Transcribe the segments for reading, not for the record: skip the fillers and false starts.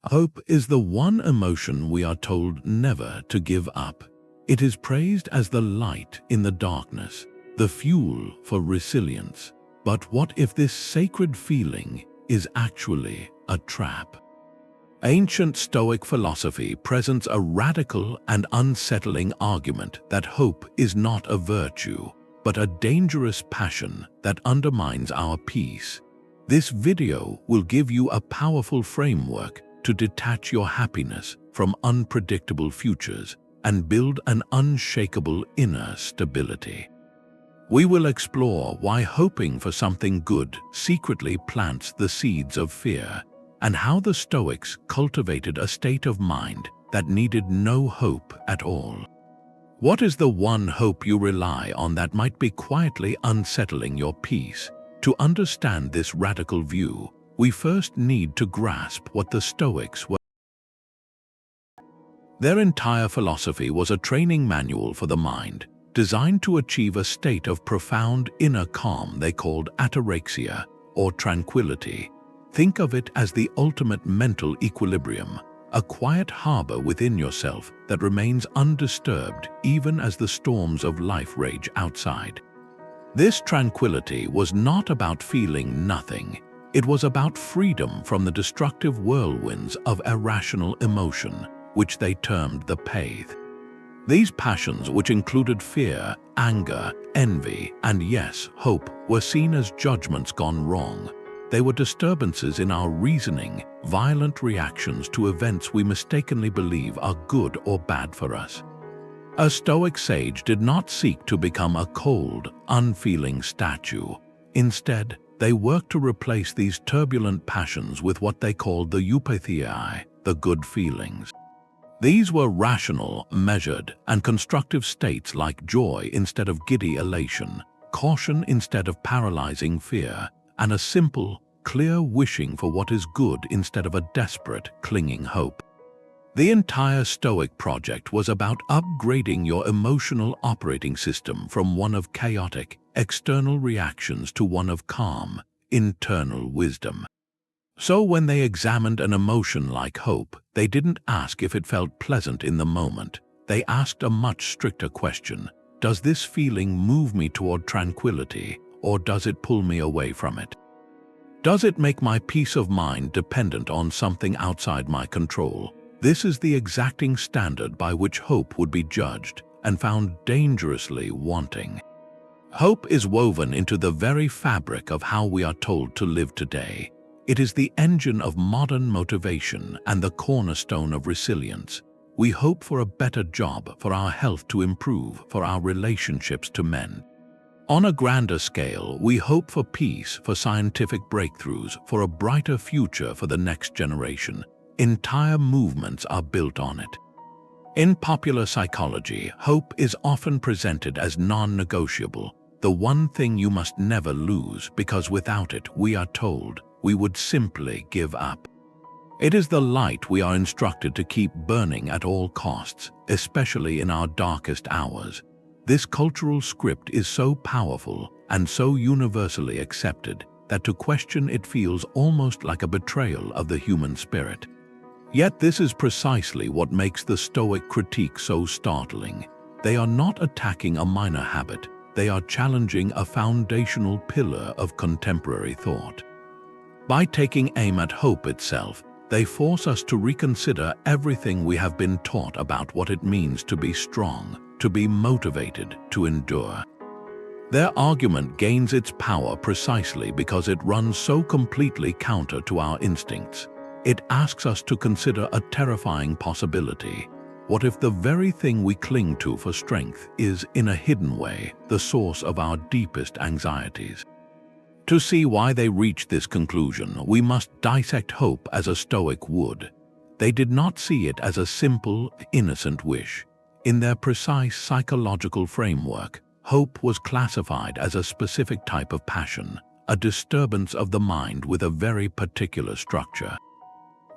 Hope is the one emotion we are told never to give up. It is praised as the light in the darkness, the fuel for resilience. But what if this sacred feeling is actually a trap? Ancient Stoic philosophy presents a radical and unsettling argument that hope is not a virtue, but a dangerous passion that undermines our peace. This video will give you a powerful framework to detach your happiness from unpredictable futures and build an unshakable inner stability. We will explore why hoping for something good secretly plants the seeds of fear, and how the Stoics cultivated a state of mind that needed no hope at all. What is the one hope you rely on that might be quietly unsettling your peace? To understand this radical view, we first need to grasp what the Stoics were. Their entire philosophy was a training manual for the mind, designed to achieve a state of profound inner calm they called ataraxia, or tranquility. Think of it as the ultimate mental equilibrium, a quiet harbor within yourself that remains undisturbed even as the storms of life rage outside. This tranquility was not about feeling nothing. It was about freedom from the destructive whirlwinds of irrational emotion, which they termed the path. These passions, which included fear, anger, envy, and yes, hope, were seen as judgments gone wrong. They were disturbances in our reasoning, violent reactions to events we mistakenly believe are good or bad for us. A Stoic sage did not seek to become a cold, unfeeling statue. Instead, they worked to replace these turbulent passions with what they called the apatheia, the good feelings. These were rational, measured, and constructive states like joy instead of giddy elation, caution instead of paralyzing fear, and a simple, clear wishing for what is good instead of a desperate, clinging hope. The entire Stoic project was about upgrading your emotional operating system from one of chaotic, external reactions to one of calm, internal wisdom. So when they examined an emotion like hope, they didn't ask if it felt pleasant in the moment. They asked a much stricter question: does this feeling move me toward tranquility, or does it pull me away from it? Does it make my peace of mind dependent on something outside my control? This is the exacting standard by which hope would be judged and found dangerously wanting. Hope is woven into the very fabric of how we are told to live today. It is the engine of modern motivation and the cornerstone of resilience. We hope for a better job, for our health to improve, for our relationships to mend. On a grander scale, we hope for peace, for scientific breakthroughs, for a brighter future for the next generation. Entire movements are built on it. In popular psychology, hope is often presented as non-negotiable, the one thing you must never lose, because without it, we are told, we would simply give up. It is the light we are instructed to keep burning at all costs, especially in our darkest hours. This cultural script is so powerful and so universally accepted that to question it feels almost like a betrayal of the human spirit. Yet this is precisely what makes the Stoic critique so startling. They are not attacking a minor habit, they are challenging a foundational pillar of contemporary thought. By taking aim at hope itself, they force us to reconsider everything we have been taught about what it means to be strong, to be motivated, to endure. Their argument gains its power precisely because it runs so completely counter to our instincts. It asks us to consider a terrifying possibility. What if the very thing we cling to for strength is, in a hidden way, the source of our deepest anxieties? To see why they reached this conclusion, we must dissect hope as a Stoic would. They did not see it as a simple, innocent wish. In their precise psychological framework, hope was classified as a specific type of passion, a disturbance of the mind with a very particular structure.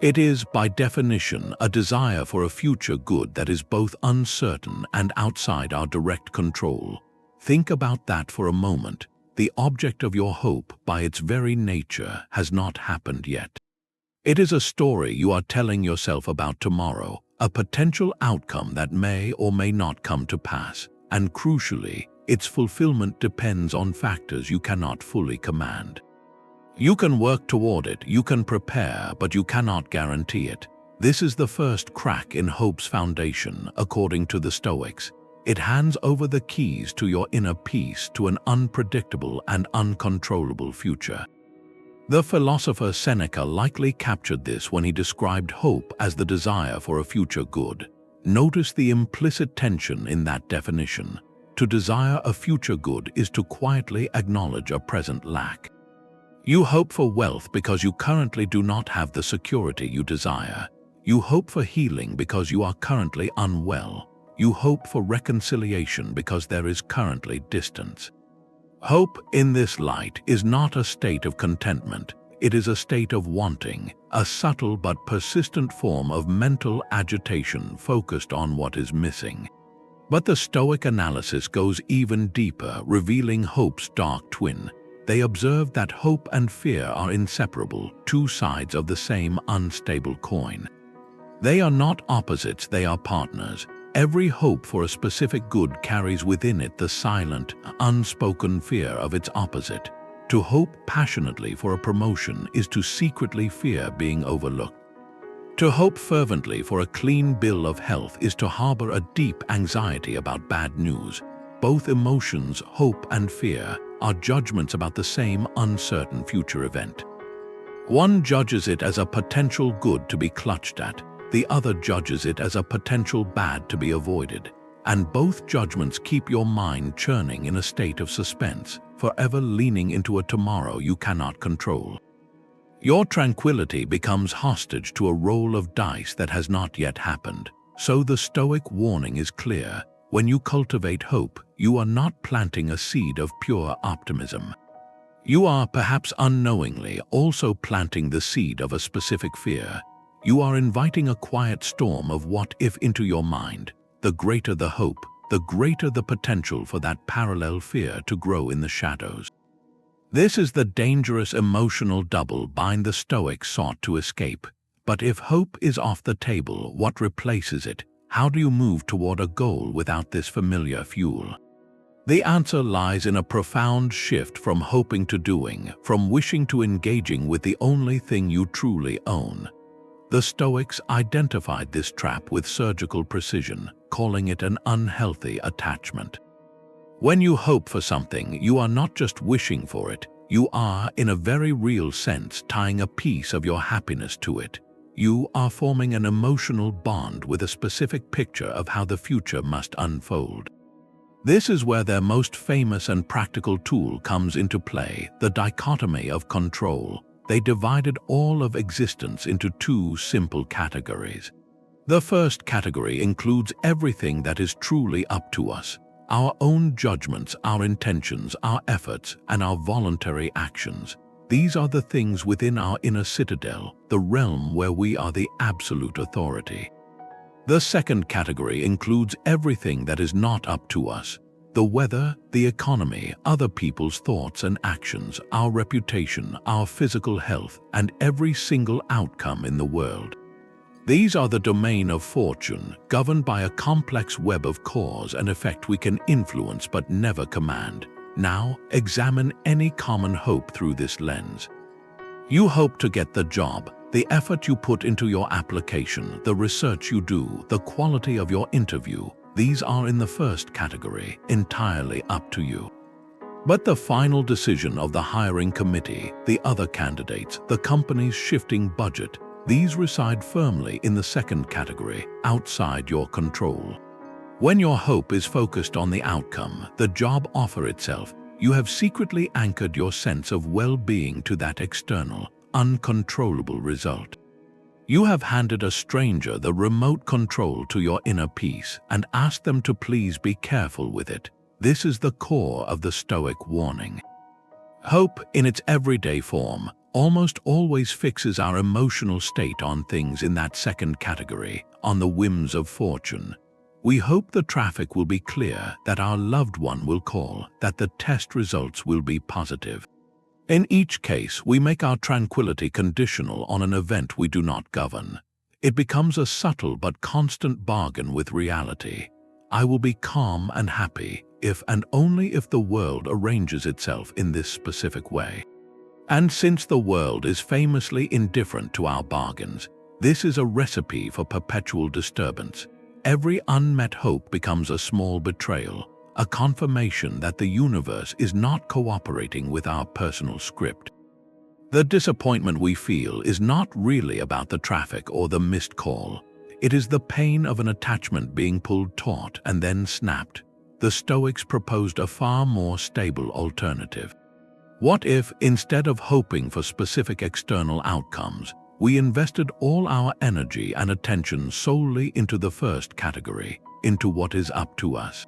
It is, by definition, a desire for a future good that is both uncertain and outside our direct control. Think about that for a moment. The object of your hope, by its very nature, has not happened yet. It is a story you are telling yourself about tomorrow, a potential outcome that may or may not come to pass, and crucially, its fulfillment depends on factors you cannot fully command. You can work toward it, you can prepare, but you cannot guarantee it. This is the first crack in hope's foundation, according to the Stoics. It hands over the keys to your inner peace to an unpredictable and uncontrollable future. The philosopher Seneca likely captured this when he described hope as the desire for a future good. Notice the implicit tension in that definition. To desire a future good is to quietly acknowledge a present lack. You hope for wealth because you currently do not have the security you desire. You hope for healing because you are currently unwell. You hope for reconciliation because there is currently distance. Hope, in this light, is not a state of contentment. It is a state of wanting, a subtle but persistent form of mental agitation focused on what is missing. But the Stoic analysis goes even deeper, revealing hope's dark twin. They observe that hope and fear are inseparable, two sides of the same unstable coin. They are not opposites, they are partners. Every hope for a specific good carries within it the silent, unspoken fear of its opposite. To hope passionately for a promotion is to secretly fear being overlooked. To hope fervently for a clean bill of health is to harbor a deep anxiety about bad news. Both emotions, hope and fear, are judgments about the same uncertain future event. One judges it as a potential good to be clutched at. The other judges it as a potential bad to be avoided, and both judgments keep your mind churning in a state of suspense, forever leaning into a tomorrow you cannot control. Your tranquility becomes hostage to a roll of dice that has not yet happened. So the Stoic warning is clear. When you cultivate hope, you are not planting a seed of pure optimism. You are, perhaps unknowingly, also planting the seed of a specific fear. You are inviting a quiet storm of what if into your mind. The greater the hope, the greater the potential for that parallel fear to grow in the shadows. This is the dangerous emotional double bind the Stoics sought to escape. But if hope is off the table, what replaces it? How do you move toward a goal without this familiar fuel? The answer lies in a profound shift from hoping to doing, from wishing to engaging with the only thing you truly own. The Stoics identified this trap with surgical precision, calling it an unhealthy attachment. When you hope for something, you are not just wishing for it, you are, in a very real sense, tying a piece of your happiness to it. You are forming an emotional bond with a specific picture of how the future must unfold. This is where their most famous and practical tool comes into play, the dichotomy of control. They divided all of existence into two simple categories. The first category includes everything that is truly up to us: our own judgments, our intentions, our efforts, and our voluntary actions. These are the things within our inner citadel, the realm where we are the absolute authority. The second category includes everything that is not up to us: the weather, the economy, other people's thoughts and actions, our reputation, our physical health, and every single outcome in the world. These are the domain of fortune, governed by a complex web of cause and effect we can influence but never command. Now, examine any common hope through this lens. You hope to get the job. The effort you put into your application, the research you do, the quality of your interview, these are in the first category, entirely up to you. But the final decision of the hiring committee, the other candidates, the company's shifting budget, these reside firmly in the second category, outside your control. When your hope is focused on the outcome, the job offer itself, you have secretly anchored your sense of well-being to that external, uncontrollable result. You have handed a stranger the remote control to your inner peace and asked them to please be careful with it. This is the core of the Stoic warning. Hope, in its everyday form, almost always fixes our emotional state on things in that second category, on the whims of fortune. We hope the traffic will be clear, that our loved one will call, that the test results will be positive. In each case, we make our tranquility conditional on an event we do not govern. It becomes a subtle but constant bargain with reality. I will be calm and happy if and only if the world arranges itself in this specific way. And since the world is famously indifferent to our bargains, this is a recipe for perpetual disturbance. Every unmet hope becomes a small betrayal, a confirmation that the universe is not cooperating with our personal script. The disappointment we feel is not really about the traffic or the missed call. It is the pain of an attachment being pulled taut and then snapped. The Stoics proposed a far more stable alternative. What if, instead of hoping for specific external outcomes, we invested all our energy and attention solely into the first category, into what is up to us?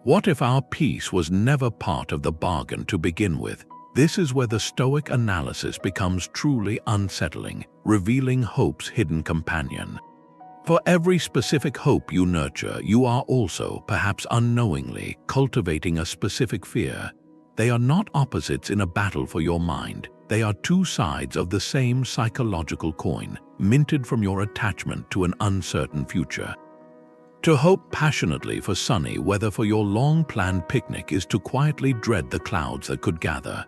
What if our peace was never part of the bargain to begin with? This is where the Stoic analysis becomes truly unsettling, revealing hope's hidden companion. For every specific hope you nurture, you are also, perhaps unknowingly, cultivating a specific fear. They are not opposites in a battle for your mind. They are two sides of the same psychological coin, minted from your attachment to an uncertain future. To hope passionately for sunny weather for your long-planned picnic is to quietly dread the clouds that could gather.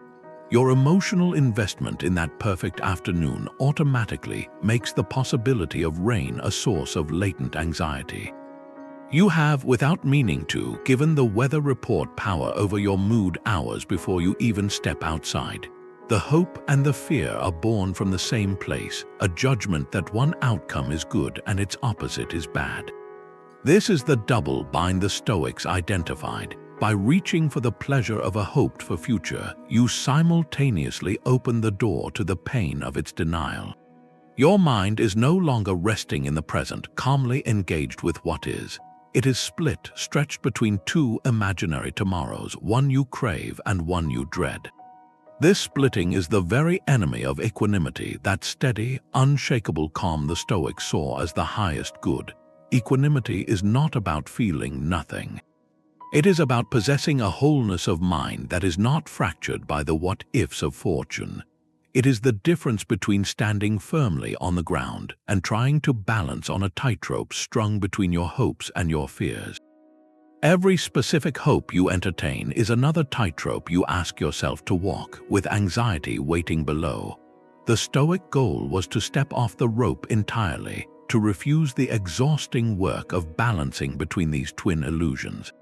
Your emotional investment in that perfect afternoon automatically makes the possibility of rain a source of latent anxiety. You have, without meaning to, given the weather report power over your mood hours before you even step outside. The hope and the fear are born from the same place, a judgment that one outcome is good and its opposite is bad. This is the double bind the Stoics identified. By reaching for the pleasure of a hoped-for future, you simultaneously open the door to the pain of its denial. Your mind is no longer resting in the present, calmly engaged with what is. It is split, stretched between two imaginary tomorrows, one you crave and one you dread. This splitting is the very enemy of equanimity, that steady, unshakable calm the Stoics saw as the highest good. Equanimity is not about feeling nothing. It is about possessing a wholeness of mind that is not fractured by the what-ifs of fortune. It is the difference between standing firmly on the ground and trying to balance on a tightrope strung between your hopes and your fears. Every specific hope you entertain is another tightrope you ask yourself to walk, with anxiety waiting below. The Stoic goal was to step off the rope entirely, to refuse the exhausting work of balancing between these twin illusions.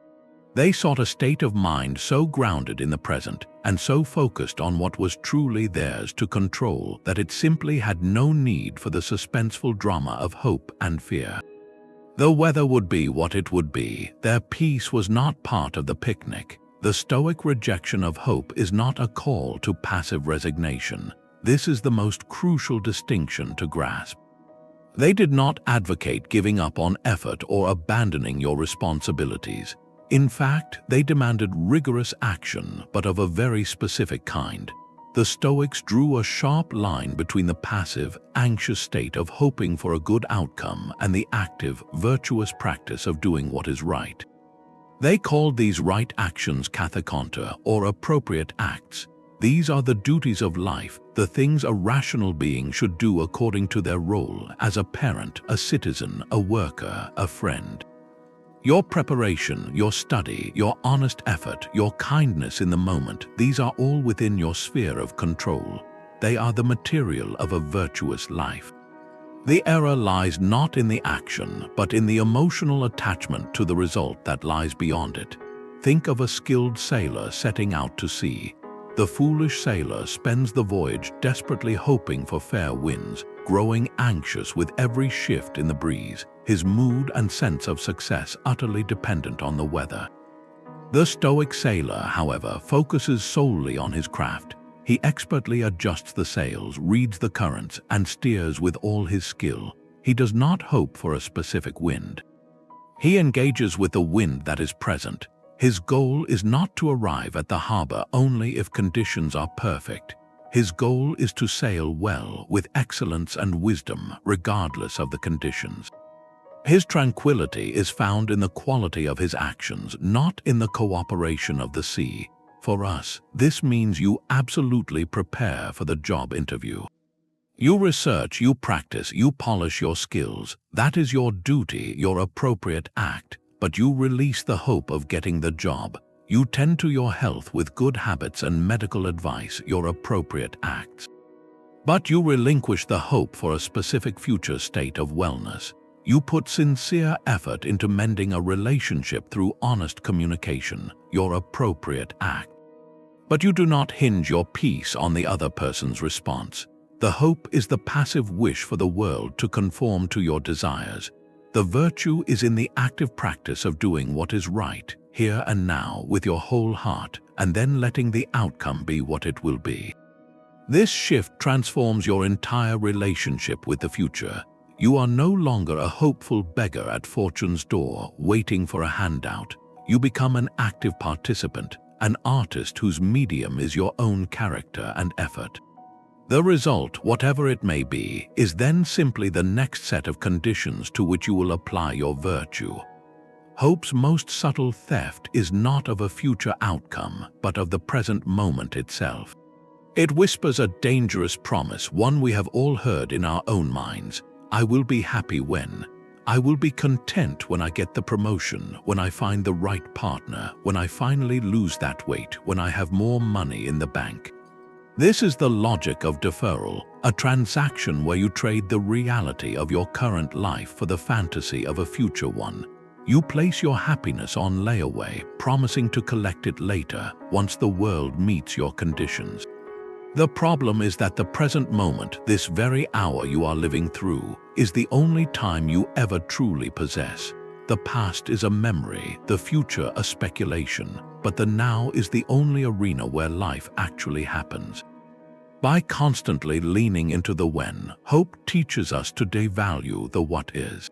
They sought a state of mind so grounded in the present and so focused on what was truly theirs to control that it simply had no need for the suspenseful drama of hope and fear. The weather would be what it would be. Their peace was not part of the picnic. The Stoic rejection of hope is not a call to passive resignation. This is the most crucial distinction to grasp. They did not advocate giving up on effort or abandoning your responsibilities. In fact, they demanded rigorous action, but of a very specific kind. The Stoics drew a sharp line between the passive, anxious state of hoping for a good outcome and the active, virtuous practice of doing what is right. They called these right actions kathakonta, or appropriate acts. These are the duties of life, the things a rational being should do according to their role as a parent, a citizen, a worker, a friend. Your preparation, your study, your honest effort, your kindness in the moment, these are all within your sphere of control. They are the material of a virtuous life. The error lies not in the action, but in the emotional attachment to the result that lies beyond it. Think of a skilled sailor setting out to sea. The foolish sailor spends the voyage desperately hoping for fair winds, growing anxious with every shift in the breeze, his mood and sense of success utterly dependent on the weather. The Stoic sailor, however, focuses solely on his craft. He expertly adjusts the sails, reads the currents, and steers with all his skill. He does not hope for a specific wind. He engages with the wind that is present. His goal is not to arrive at the harbor only if conditions are perfect. His goal is to sail well, with excellence and wisdom, regardless of the conditions. His tranquility is found in the quality of his actions, not in the cooperation of the sea. For us, this means you absolutely prepare for the job interview. You research, you practice, you polish your skills. That is your duty, your appropriate act. But you release the hope of getting the job. You tend to your health with good habits and medical advice, your appropriate acts. But you relinquish the hope for a specific future state of wellness. You put sincere effort into mending a relationship through honest communication, your appropriate act. But you do not hinge your peace on the other person's response. The hope is the passive wish for the world to conform to your desires. The virtue is in the active practice of doing what is right, here and now, with your whole heart, and then letting the outcome be what it will be. This shift transforms your entire relationship with the future. You are no longer a hopeful beggar at fortune's door, waiting for a handout. You become an active participant, an artist whose medium is your own character and effort. The result, whatever it may be, is then simply the next set of conditions to which you will apply your virtue. Hope's most subtle theft is not of a future outcome, but of the present moment itself. It whispers a dangerous promise, one we have all heard in our own minds. I will be happy when. I will be content when I get the promotion, when I find the right partner, when I finally lose that weight, when I have more money in the bank. This is the logic of deferral, a transaction where you trade the reality of your current life for the fantasy of a future one. You place your happiness on layaway, promising to collect it later, once the world meets your conditions. The problem is that the present moment, this very hour you are living through, is the only time you ever truly possess. The past is a memory, the future a speculation, but the now is the only arena where life actually happens. By constantly leaning into the when, hope teaches us to devalue the what is.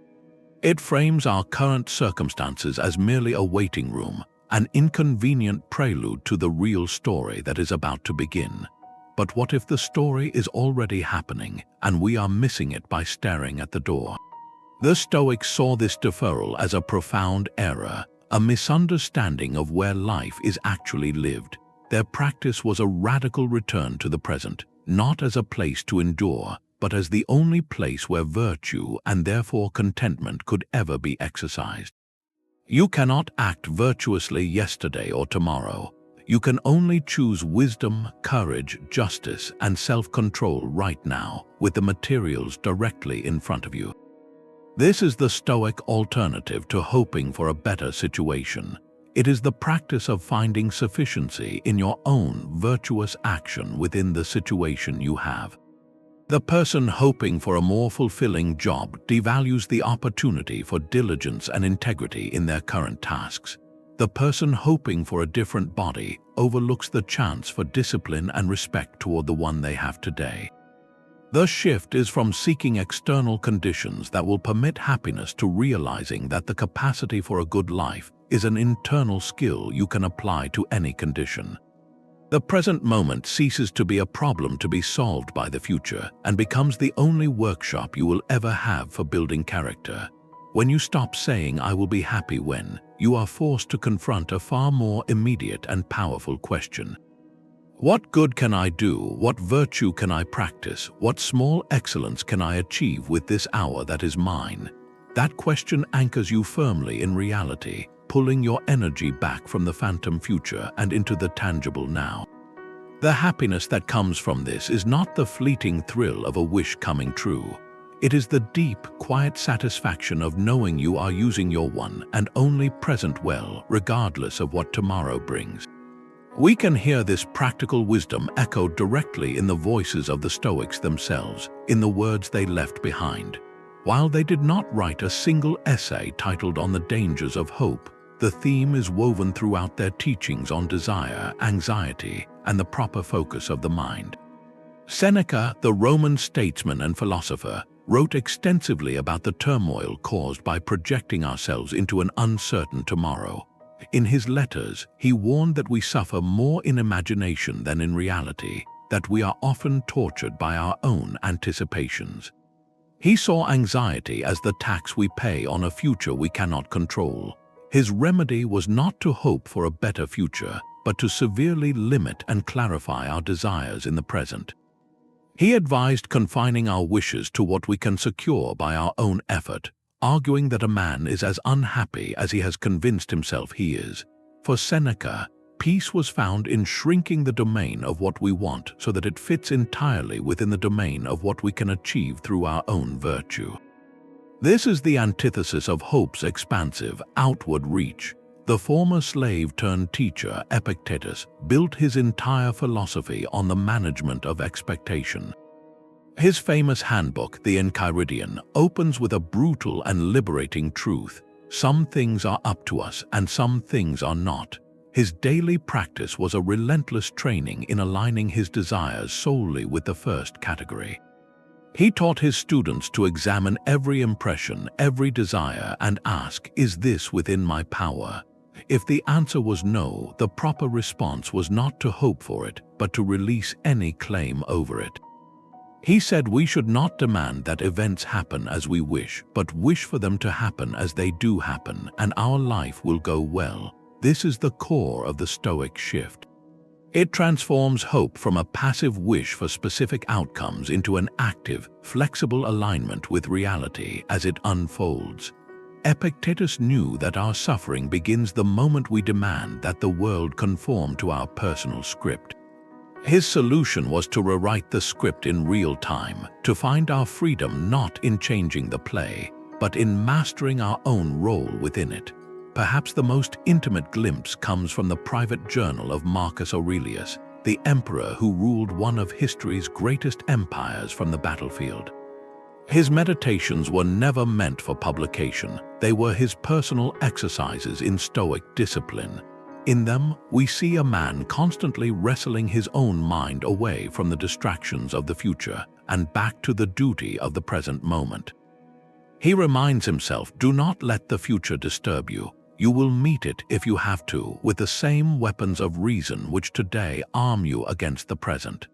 It frames our current circumstances as merely a waiting room, an inconvenient prelude to the real story that is about to begin. But what if the story is already happening, and we are missing it by staring at the door? The Stoics saw this deferral as a profound error, a misunderstanding of where life is actually lived. Their practice was a radical return to the present, not as a place to endure, but as the only place where virtue and therefore contentment could ever be exercised. You cannot act virtuously yesterday or tomorrow. You can only choose wisdom, courage, justice, and self-control right now, with the materials directly in front of you. This is the Stoic alternative to hoping for a better situation. It is the practice of finding sufficiency in your own virtuous action within the situation you have. The person hoping for a more fulfilling job devalues the opportunity for diligence and integrity in their current tasks. The person hoping for a different body overlooks the chance for discipline and respect toward the one they have today. The shift is from seeking external conditions that will permit happiness to realizing that the capacity for a good life is an internal skill you can apply to any condition. The present moment ceases to be a problem to be solved by the future and becomes the only workshop you will ever have for building character. When you stop saying, "I will be happy when," you are forced to confront a far more immediate and powerful question. What good can I do? What virtue can I practice? What small excellence can I achieve with this hour that is mine? That question anchors you firmly in reality, pulling your energy back from the phantom future and into the tangible now. The happiness that comes from this is not the fleeting thrill of a wish coming true. It is the deep, quiet satisfaction of knowing you are using your one and only present well, regardless of what tomorrow brings. We can hear this practical wisdom echoed directly in the voices of the Stoics themselves, in the words they left behind. While they did not write a single essay titled On the Dangers of Hope, the theme is woven throughout their teachings on desire, anxiety, and the proper focus of the mind. Seneca, the Roman statesman and philosopher, wrote extensively about the turmoil caused by projecting ourselves into an uncertain tomorrow. In his letters, he warned that we suffer more in imagination than in reality, that we are often tortured by our own anticipations. He saw anxiety as the tax we pay on a future we cannot control. His remedy was not to hope for a better future, but to severely limit and clarify our desires in the present. He advised confining our wishes to what we can secure by our own effort, arguing that a man is as unhappy as he has convinced himself he is. For Seneca, peace was found in shrinking the domain of what we want so that it fits entirely within the domain of what we can achieve through our own virtue. This is the antithesis of hope's expansive, outward reach. The former slave-turned-teacher, Epictetus, built his entire philosophy on the management of expectation. His famous handbook, the Enchiridion, opens with a brutal and liberating truth. Some things are up to us and some things are not. His daily practice was a relentless training in aligning his desires solely with the first category. He taught his students to examine every impression, every desire, and ask, "Is this within my power?" If the answer was no, the proper response was not to hope for it, but to release any claim over it. He said we should not demand that events happen as we wish, but wish for them to happen as they do happen, and our life will go well. This is the core of the Stoic shift. It transforms hope from a passive wish for specific outcomes into an active, flexible alignment with reality as it unfolds. Epictetus knew that our suffering begins the moment we demand that the world conform to our personal script. His solution was to rewrite the script in real time, to find our freedom not in changing the play, but in mastering our own role within it. Perhaps the most intimate glimpse comes from the private journal of Marcus Aurelius, the emperor who ruled one of history's greatest empires from the battlefield. His meditations were never meant for publication. They were his personal exercises in Stoic discipline. In them, we see a man constantly wrestling his own mind away from the distractions of the future and back to the duty of the present moment. He reminds himself, "Do not let the future disturb you. You will meet it, if you have to, with the same weapons of reason which today arm you against the present."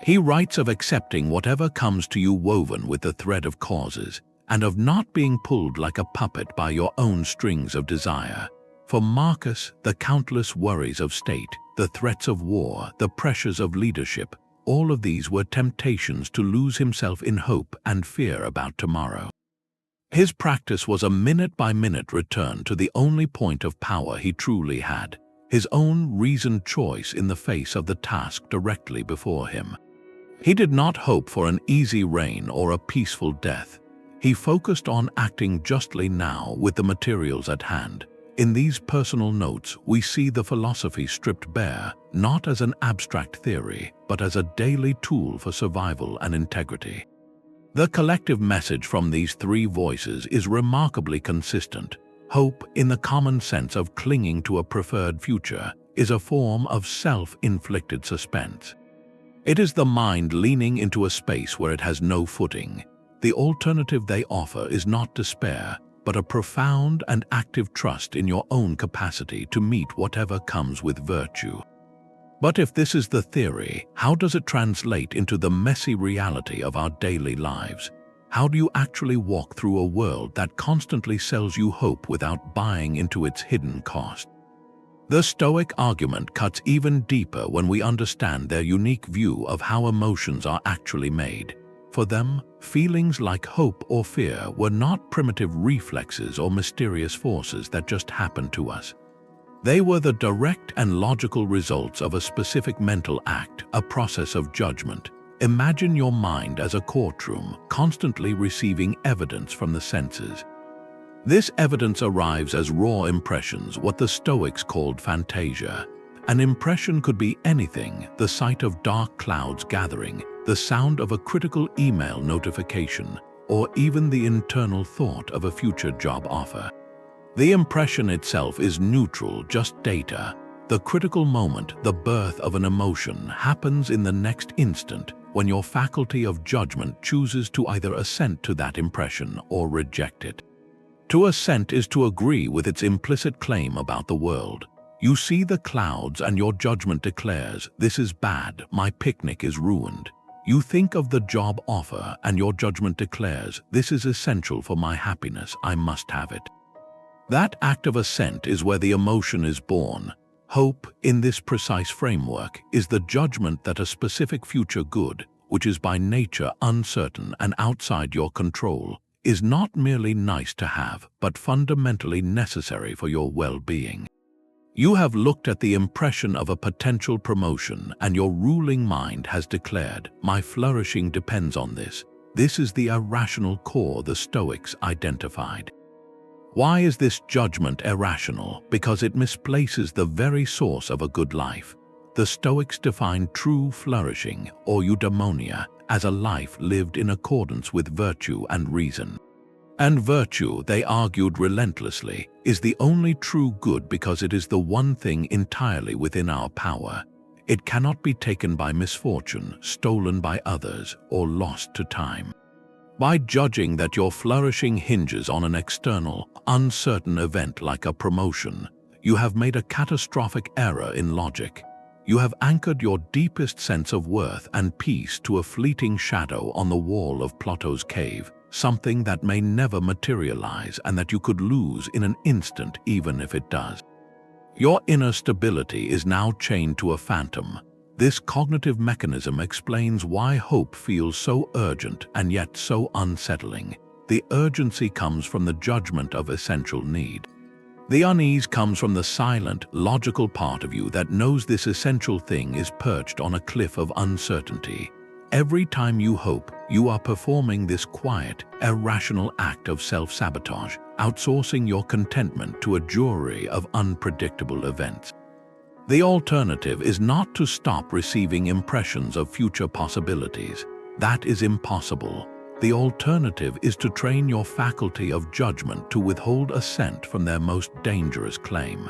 He writes of accepting whatever comes to you woven with the thread of causes, and of not being pulled like a puppet by your own strings of desire. For Marcus, the countless worries of state, the threats of war, the pressures of leadership, all of these were temptations to lose himself in hope and fear about tomorrow. His practice was a minute-by-minute return to the only point of power he truly had, his own reasoned choice in the face of the task directly before him. He did not hope for an easy reign or a peaceful death. He focused on acting justly now with the materials at hand. In these personal notes, we see the philosophy stripped bare, not as an abstract theory, but as a daily tool for survival and integrity. The collective message from these three voices is remarkably consistent. Hope, in the common sense of clinging to a preferred future, is a form of self-inflicted suspense. It is the mind leaning into a space where it has no footing. The alternative they offer is not despair, but a profound and active trust in your own capacity to meet whatever comes with virtue. But if this is the theory, how does it translate into the messy reality of our daily lives? How do you actually walk through a world that constantly sells you hope without buying into its hidden cost? The Stoic argument cuts even deeper when we understand their unique view of how emotions are actually made. For them, feelings like hope or fear were not primitive reflexes or mysterious forces that just happened to us. They were the direct and logical results of a specific mental act, a process of judgment. Imagine your mind as a courtroom, constantly receiving evidence from the senses. This evidence arrives as raw impressions, what the Stoics called phantasia. An impression could be anything: the sight of dark clouds gathering, the sound of a critical email notification, or even the internal thought of a future job offer. The impression itself is neutral, just data. The critical moment, the birth of an emotion, happens in the next instant when your faculty of judgment chooses to either assent to that impression or reject it. To assent is to agree with its implicit claim about the world. You see the clouds and your judgment declares, "This is bad, my picnic is ruined." You think of the job offer and your judgment declares, "This is essential for my happiness, I must have it." That act of assent is where the emotion is born. Hope, in this precise framework, is the judgment that a specific future good, which is by nature uncertain and outside your control, is not merely nice to have, but fundamentally necessary for your well-being. You have looked at the impression of a potential promotion, and your ruling mind has declared, "My flourishing depends on this." This is the irrational core the Stoics identified. Why is this judgment irrational? Because it misplaces the very source of a good life. The Stoics define true flourishing, or eudaimonia, as a life lived in accordance with virtue and reason. And virtue, they argued relentlessly, is the only true good because it is the one thing entirely within our power. It cannot be taken by misfortune, stolen by others, or lost to time. By judging that your flourishing hinges on an external, uncertain event like a promotion, you have made a catastrophic error in logic. You have anchored your deepest sense of worth and peace to a fleeting shadow on the wall of Plato's cave, something that may never materialize and that you could lose in an instant even if it does. Your inner stability is now chained to a phantom. This cognitive mechanism explains why hope feels so urgent and yet so unsettling. The urgency comes from the judgment of essential need. The unease comes from the silent, logical part of you that knows this essential thing is perched on a cliff of uncertainty. Every time you hope, you are performing this quiet, irrational act of self-sabotage, outsourcing your contentment to a jury of unpredictable events. The alternative is not to stop receiving impressions of future possibilities. That is impossible. The alternative is to train your faculty of judgment to withhold assent from their most dangerous claim.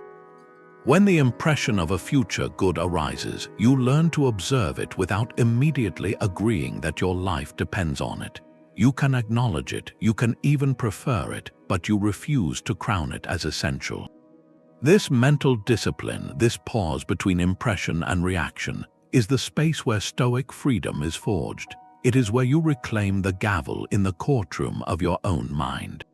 When the impression of a future good arises, you learn to observe it without immediately agreeing that your life depends on it. You can acknowledge it, you can even prefer it, but you refuse to crown it as essential. This mental discipline, this pause between impression and reaction, is the space where Stoic freedom is forged. It is where you reclaim the gavel in the courtroom of your own mind.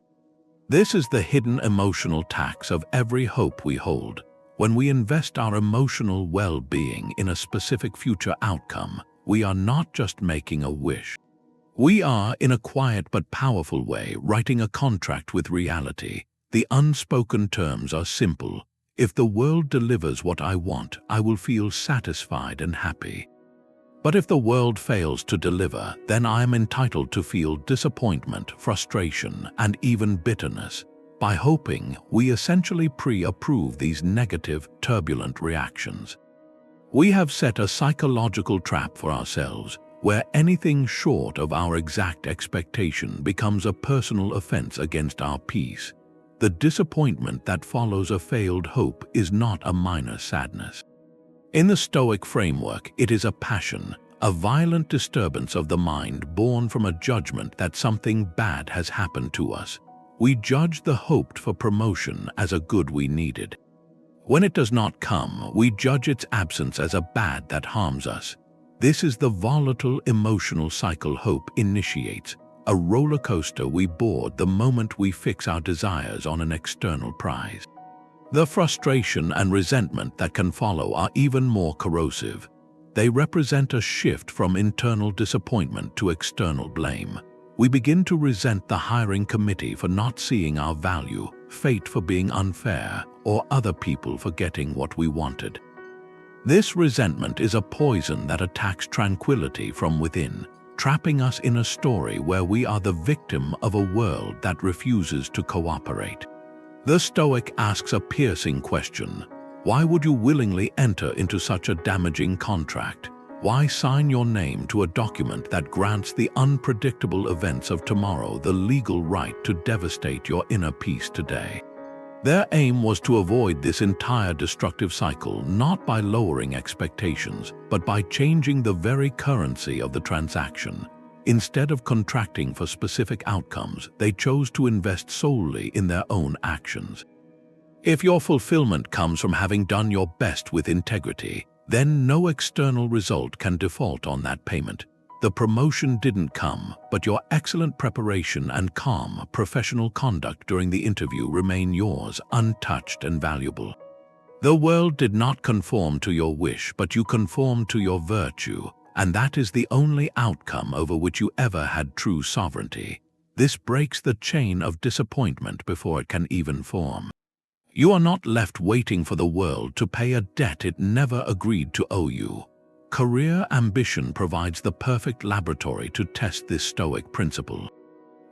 This is the hidden emotional tax of every hope we hold. When we invest our emotional well-being in a specific future outcome, we are not just making a wish. We are, in a quiet but powerful way, writing a contract with reality. The unspoken terms are simple. If the world delivers what I want, I will feel satisfied and happy. But if the world fails to deliver, then I am entitled to feel disappointment, frustration, and even bitterness. By hoping, we essentially pre-approve these negative, turbulent reactions. We have set a psychological trap for ourselves, where anything short of our exact expectation becomes a personal offense against our peace. The disappointment that follows a failed hope is not a minor sadness. In the Stoic framework, it is a passion, a violent disturbance of the mind born from a judgment that something bad has happened to us. We judge the hoped-for promotion as a good we needed. When it does not come, we judge its absence as a bad that harms us. This is the volatile emotional cycle hope initiates, a roller coaster we board the moment we fix our desires on an external prize. The frustration and resentment that can follow are even more corrosive. They represent a shift from internal disappointment to external blame. We begin to resent the hiring committee for not seeing our value, fate for being unfair, or other people for getting what we wanted. This resentment is a poison that attacks tranquility from within, trapping us in a story where we are the victim of a world that refuses to cooperate. The Stoic asks a piercing question. Why would you willingly enter into such a damaging contract? Why sign your name to a document that grants the unpredictable events of tomorrow the legal right to devastate your inner peace today? Their aim was to avoid this entire destructive cycle not by lowering expectations, but by changing the very currency of the transaction. Instead of contracting for specific outcomes, they chose to invest solely in their own actions. If your fulfillment comes from having done your best with integrity, then no external result can default on that payment. The promotion didn't come, but your excellent preparation and calm, professional conduct during the interview remain yours, untouched and valuable. The world did not conform to your wish, but you conformed to your virtue, and that is the only outcome over which you ever had true sovereignty. This breaks the chain of disappointment before it can even form. You are not left waiting for the world to pay a debt it never agreed to owe you. Career ambition provides the perfect laboratory to test this Stoic principle.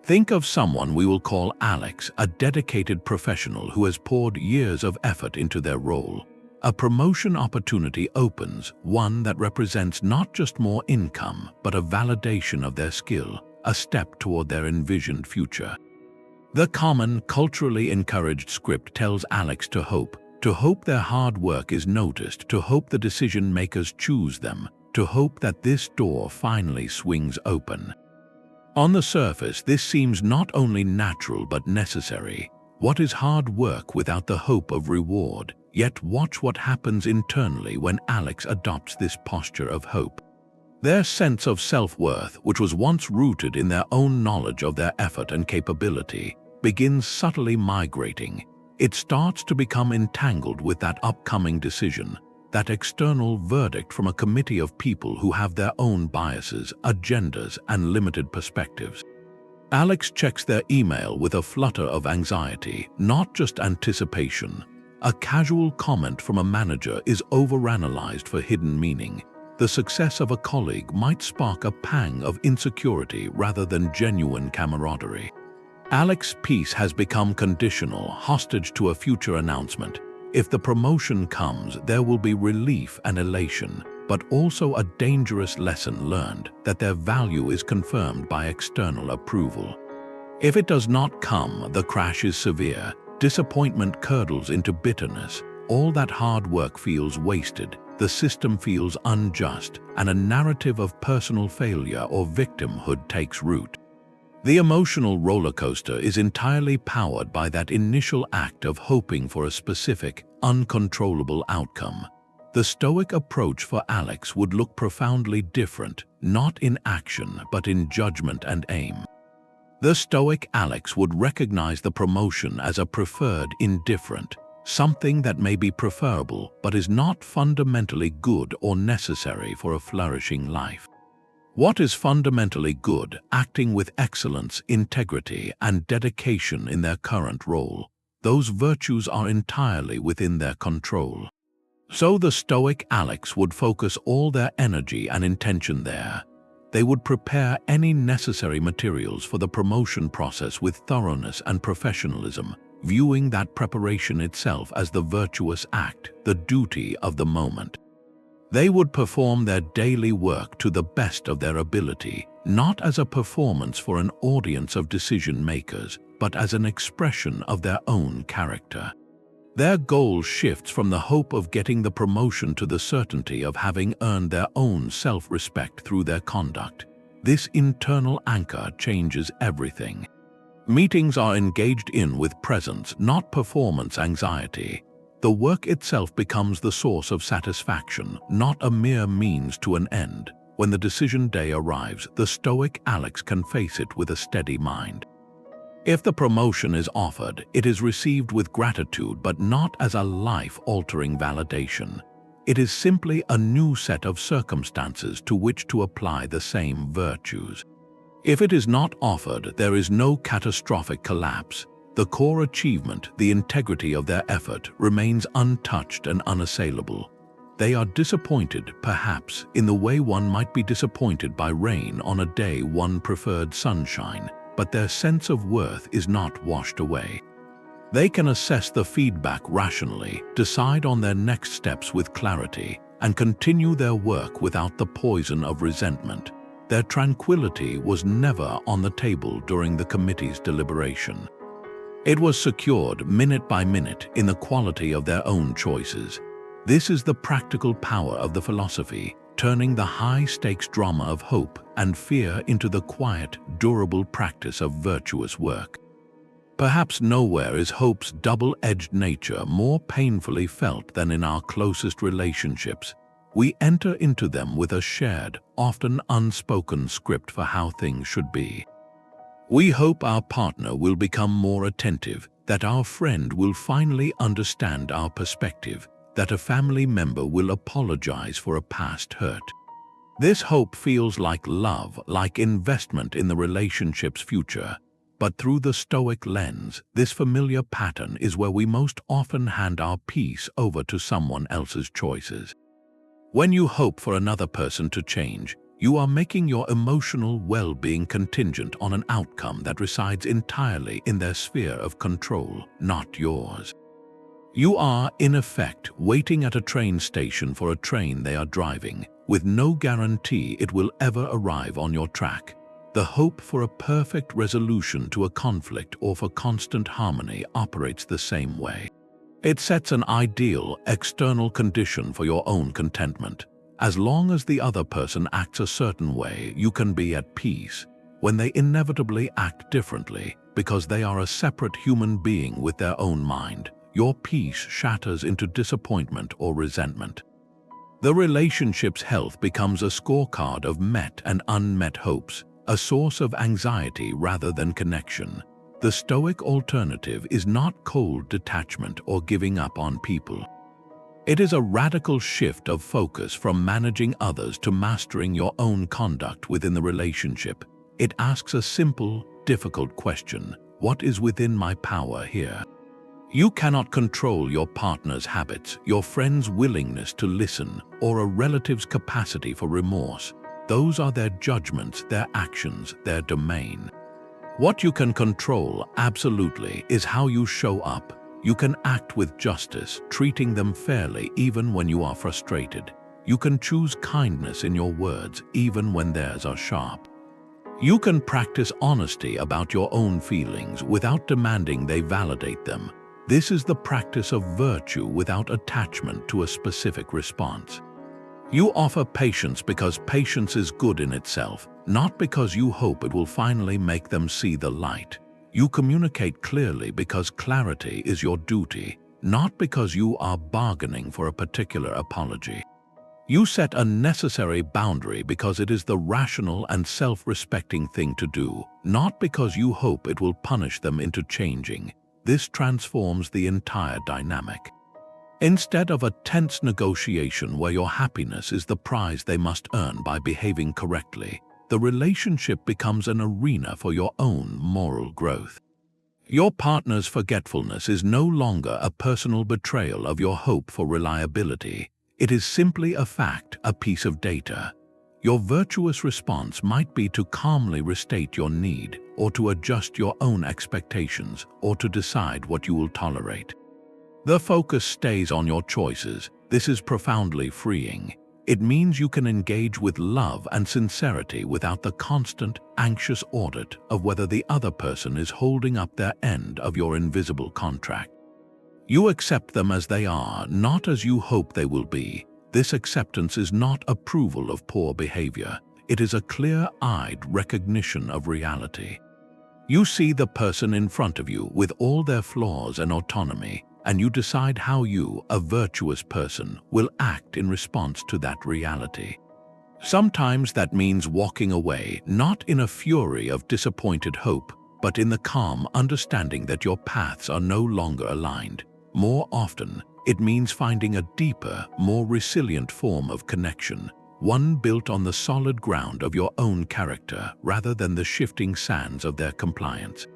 Think of someone we will call Alex, a dedicated professional who has poured years of effort into their role. A promotion opportunity opens, one that represents not just more income, but a validation of their skill, a step toward their envisioned future. The common, culturally encouraged script tells Alex to hope their hard work is noticed, to hope the decision makers choose them, to hope that this door finally swings open. On the surface, this seems not only natural but necessary. What is hard work without the hope of reward? Yet watch what happens internally when Alex adopts this posture of hope. Their sense of self-worth, which was once rooted in their own knowledge of their effort and capability, begins subtly migrating. It starts to become entangled with that upcoming decision, that external verdict from a committee of people who have their own biases, agendas, and limited perspectives. Alex checks their email with a flutter of anxiety, not just anticipation. A casual comment from a manager is overanalyzed for hidden meaning. The success of a colleague might spark a pang of insecurity rather than genuine camaraderie. Alex's peace has become conditional, hostage to a future announcement. If the promotion comes, there will be relief and elation, but also a dangerous lesson learned that their value is confirmed by external approval. If it does not come, the crash is severe. Disappointment curdles into bitterness. All that hard work feels wasted. The system feels unjust, and a narrative of personal failure or victimhood takes root. The emotional roller coaster is entirely powered by that initial act of hoping for a specific, uncontrollable outcome. The Stoic approach for Alex would look profoundly different, not in action, but in judgment and aim. The Stoic Alex would recognize the promotion as a preferred indifferent, something that may be preferable but is not fundamentally good or necessary for a flourishing life. What is fundamentally good, acting with excellence, integrity, and dedication in their current role? Those virtues are entirely within their control. So the Stoic Alex would focus all their energy and intention there. They would prepare any necessary materials for the promotion process with thoroughness and professionalism, viewing that preparation itself as the virtuous act, the duty of the moment. They would perform their daily work to the best of their ability, not as a performance for an audience of decision makers, but as an expression of their own character. Their goal shifts from the hope of getting the promotion to the certainty of having earned their own self-respect through their conduct. This internal anchor changes everything. Meetings are engaged in with presence, not performance anxiety. The work itself becomes the source of satisfaction, not a mere means to an end. When the decision day arrives, the Stoic Alex can face it with a steady mind. If the promotion is offered, it is received with gratitude, but not as a life-altering validation. It is simply a new set of circumstances to which to apply the same virtues. If it is not offered, there is no catastrophic collapse. The core achievement, the integrity of their effort, remains untouched and unassailable. They are disappointed, perhaps, in the way one might be disappointed by rain on a day one preferred sunshine, but their sense of worth is not washed away. They can assess the feedback rationally, decide on their next steps with clarity, and continue their work without the poison of resentment. Their tranquility was never on the table during the committee's deliberation. It was secured minute by minute in the quality of their own choices. This is the practical power of the philosophy, turning the high-stakes drama of hope and fear into the quiet, durable practice of virtuous work. Perhaps nowhere is hope's double-edged nature more painfully felt than in our closest relationships. We enter into them with a shared, often unspoken script for how things should be. We hope our partner will become more attentive, that our friend will finally understand our perspective, that a family member will apologize for a past hurt. This hope feels like love, like investment in the relationship's future. But through the Stoic lens, this familiar pattern is where we most often hand our peace over to someone else's choices. When you hope for another person to change, you are making your emotional well-being contingent on an outcome that resides entirely in their sphere of control, not yours. You are, in effect, waiting at a train station for a train they are driving, with no guarantee it will ever arrive on your track. The hope for a perfect resolution to a conflict or for constant harmony operates the same way. It sets an ideal, external condition for your own contentment. As long as the other person acts a certain way, you can be at peace. When they inevitably act differently, because they are a separate human being with their own mind, your peace shatters into disappointment or resentment. The relationship's health becomes a scorecard of met and unmet hopes, a source of anxiety rather than connection. The Stoic alternative is not cold detachment or giving up on people. It is a radical shift of focus from managing others to mastering your own conduct within the relationship. It asks a simple, difficult question: what is within my power here? You cannot control your partner's habits, your friend's willingness to listen, or a relative's capacity for remorse. Those are their judgments, their actions, their domain. What you can control, absolutely, is how you show up. You can act with justice, treating them fairly even when you are frustrated. You can choose kindness in your words even when theirs are sharp. You can practice honesty about your own feelings without demanding they validate them. This is the practice of virtue without attachment to a specific response. You offer patience because patience is good in itself, not because you hope it will finally make them see the light. You communicate clearly because clarity is your duty, not because you are bargaining for a particular apology. You set a necessary boundary because it is the rational and self-respecting thing to do, not because you hope it will punish them into changing. This transforms the entire dynamic. Instead of a tense negotiation where your happiness is the prize they must earn by behaving correctly, the relationship becomes an arena for your own moral growth. Your partner's forgetfulness is no longer a personal betrayal of your hope for reliability. It is simply a fact, a piece of data. Your virtuous response might be to calmly restate your need, or to adjust your own expectations, or to decide what you will tolerate. The focus stays on your choices. This is profoundly freeing. It means you can engage with love and sincerity without the constant, anxious audit of whether the other person is holding up their end of your invisible contract. You accept them as they are, not as you hope they will be. This acceptance is not approval of poor behavior. It is a clear-eyed recognition of reality. You see the person in front of you with all their flaws and autonomy, and you decide how you, a virtuous person, will act in response to that reality. Sometimes that means walking away, not in a fury of disappointed hope, but in the calm understanding that your paths are no longer aligned. More often, it means finding a deeper, more resilient form of connection, one built on the solid ground of your own character rather than the shifting sands of their compliance.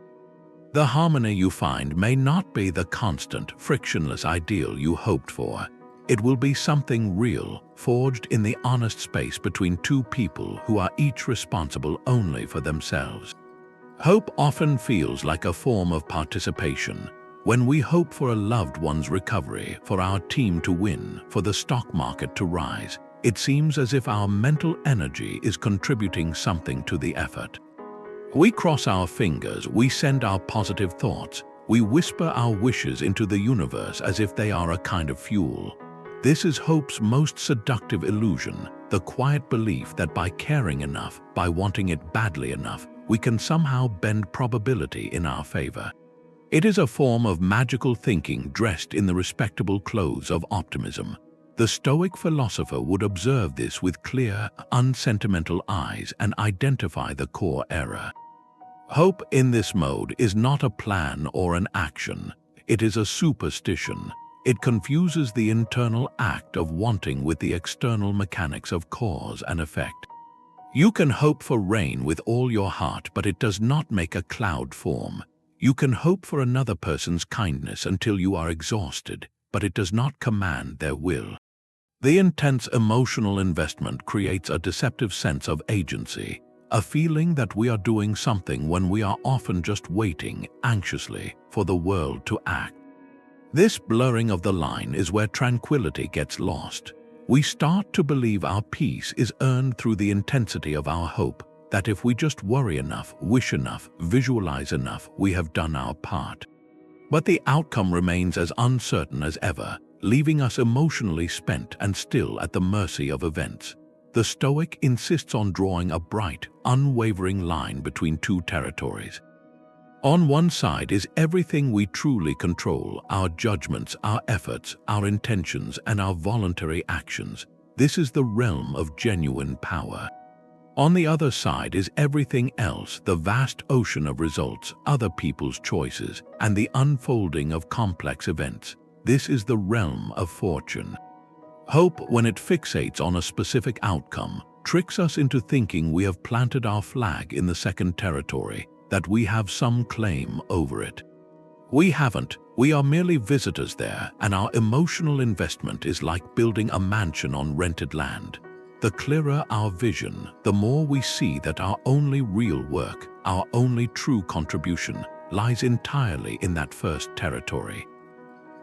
The harmony you find may not be the constant, frictionless ideal you hoped for. It will be something real, forged in the honest space between two people who are each responsible only for themselves. Hope often feels like a form of participation. When we hope for a loved one's recovery, for our team to win, for the stock market to rise, it seems as if our mental energy is contributing something to the effort. We cross our fingers, we send our positive thoughts, we whisper our wishes into the universe as if they are a kind of fuel. This is hope's most seductive illusion, the quiet belief that by caring enough, by wanting it badly enough, we can somehow bend probability in our favor. It is a form of magical thinking dressed in the respectable clothes of optimism. The Stoic philosopher would observe this with clear, unsentimental eyes and identify the core error. Hope in this mode is not a plan or an action. It is a superstition. It confuses the internal act of wanting with the external mechanics of cause and effect. You can hope for rain with all your heart, but it does not make a cloud form. You can hope for another person's kindness until you are exhausted, but it does not command their will. The intense emotional investment creates a deceptive sense of agency, a feeling that we are doing something when we are often just waiting anxiously for the world to act. This blurring of the line is where tranquility gets lost. We start to believe our peace is earned through the intensity of our hope, that if we just worry enough, wish enough, visualize enough, we have done our part. But the outcome remains as uncertain as ever, leaving us emotionally spent and still at the mercy of events. The Stoic insists on drawing a bright, unwavering line between two territories. On one side is everything we truly control, our judgments, our efforts, our intentions, and our voluntary actions. This is the realm of genuine power. On the other side is everything else, the vast ocean of results, other people's choices, and the unfolding of complex events. This is the realm of fortune. Hope, when it fixates on a specific outcome, tricks us into thinking we have planted our flag in the second territory, that we have some claim over it. We haven't. We are merely visitors there, and our emotional investment is like building a mansion on rented land. The clearer our vision, the more we see that our only real work, our only true contribution, lies entirely in that first territory.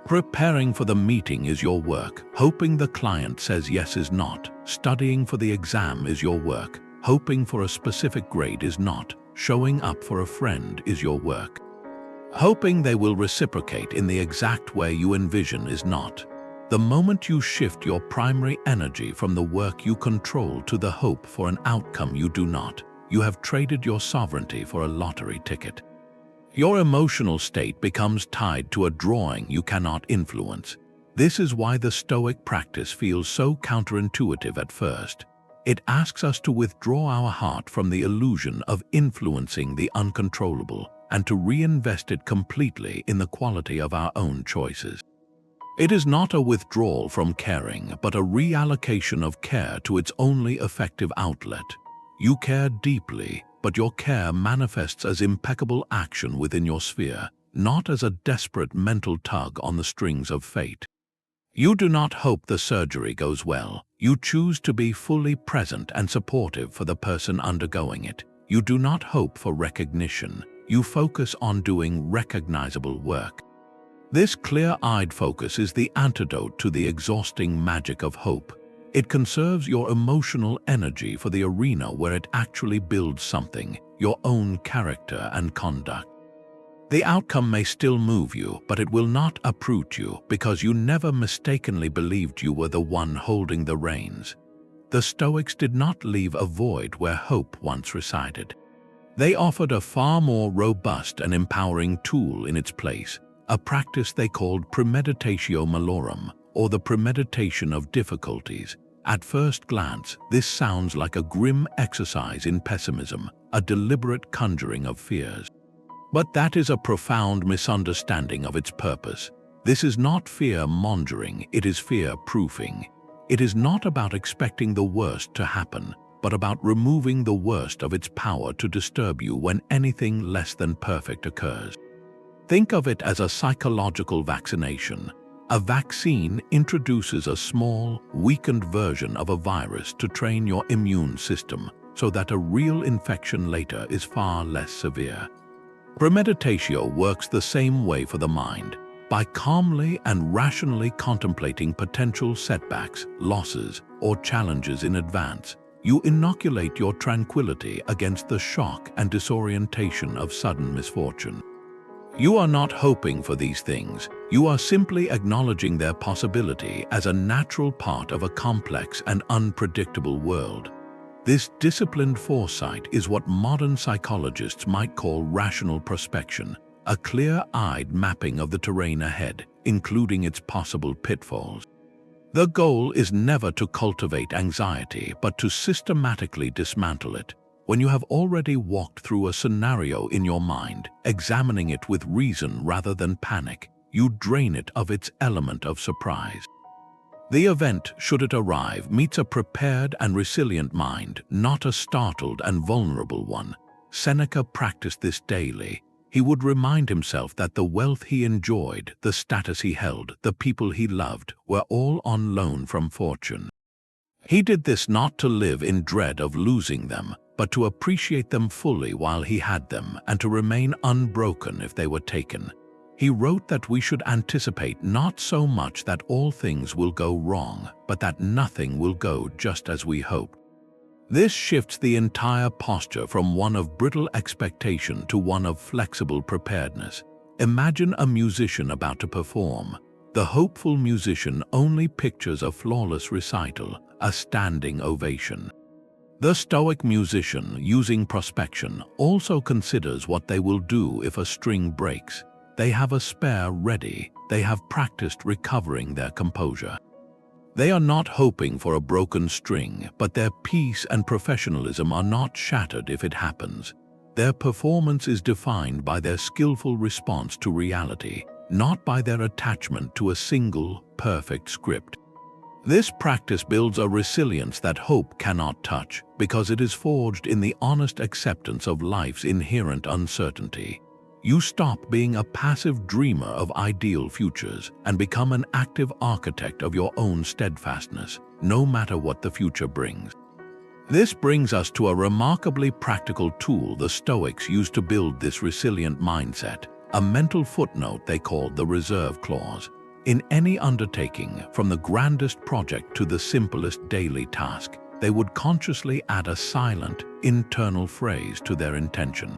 Preparing for the meeting is your work. Hoping the client says yes is not. Studying for the exam is your work. Hoping for a specific grade is not. Showing up for a friend is your work. Hoping they will reciprocate in the exact way you envision is not. The moment you shift your primary energy from the work you control to the hope for an outcome you do not, you have traded your sovereignty for a lottery ticket. Your emotional state becomes tied to a drawing you cannot influence. This is why the Stoic practice feels so counterintuitive at first. It asks us to withdraw our heart from the illusion of influencing the uncontrollable and to reinvest it completely in the quality of our own choices. It is not a withdrawal from caring, but a reallocation of care to its only effective outlet. You care deeply, but your care manifests as impeccable action within your sphere, not as a desperate mental tug on the strings of fate. You do not hope the surgery goes well. You choose to be fully present and supportive for the person undergoing it. You do not hope for recognition. You focus on doing recognizable work. This clear-eyed focus is the antidote to the exhausting magic of hope. It conserves your emotional energy for the arena where it actually builds something, your own character and conduct. The outcome may still move you, but it will not uproot you because you never mistakenly believed you were the one holding the reins. The Stoics did not leave a void where hope once resided. They offered a far more robust and empowering tool in its place, a practice they called Premeditatio malorum, or the Premeditation of Difficulties. At first glance, this sounds like a grim exercise in pessimism, a deliberate conjuring of fears. But that is a profound misunderstanding of its purpose. This is not fear-mongering, it is fear-proofing. It is not about expecting the worst to happen, but about removing the worst of its power to disturb you when anything less than perfect occurs. Think of it as a psychological vaccination. A vaccine introduces a small, weakened version of a virus to train your immune system so that a real infection later is far less severe. Premeditatio works the same way for the mind. By calmly and rationally contemplating potential setbacks, losses, or challenges in advance, you inoculate your tranquility against the shock and disorientation of sudden misfortune. You are not hoping for these things. You are simply acknowledging their possibility as a natural part of a complex and unpredictable world. This disciplined foresight is what modern psychologists might call rational prospection, a clear-eyed mapping of the terrain ahead, including its possible pitfalls. The goal is never to cultivate anxiety, but to systematically dismantle it. When you have already walked through a scenario in your mind, examining it with reason rather than panic, you drain it of its element of surprise. The event, should it arrive, meets a prepared and resilient mind, not a startled and vulnerable one. Seneca practiced this daily. He would remind himself that the wealth he enjoyed, the status he held, the people he loved, were all on loan from fortune. He did this not to live in dread of losing them, but to appreciate them fully while he had them and to remain unbroken if they were taken. He wrote that we should anticipate not so much that all things will go wrong, but that nothing will go just as we hope. This shifts the entire posture from one of brittle expectation to one of flexible preparedness. Imagine a musician about to perform. The hopeful musician only pictures a flawless recital, a standing ovation. The Stoic musician, using prospection, also considers what they will do if a string breaks. They have a spare ready. They have practiced recovering their composure. They are not hoping for a broken string, but their peace and professionalism are not shattered if it happens. Their performance is defined by their skillful response to reality, not by their attachment to a single, perfect script. This practice builds a resilience that hope cannot touch, because it is forged in the honest acceptance of life's inherent uncertainty. You stop being a passive dreamer of ideal futures and become an active architect of your own steadfastness, no matter what the future brings. This brings us to a remarkably practical tool the Stoics used to build this resilient mindset, a mental footnote they called the reserve clause. In any undertaking, from the grandest project to the simplest daily task, they would consciously add a silent, internal phrase to their intention.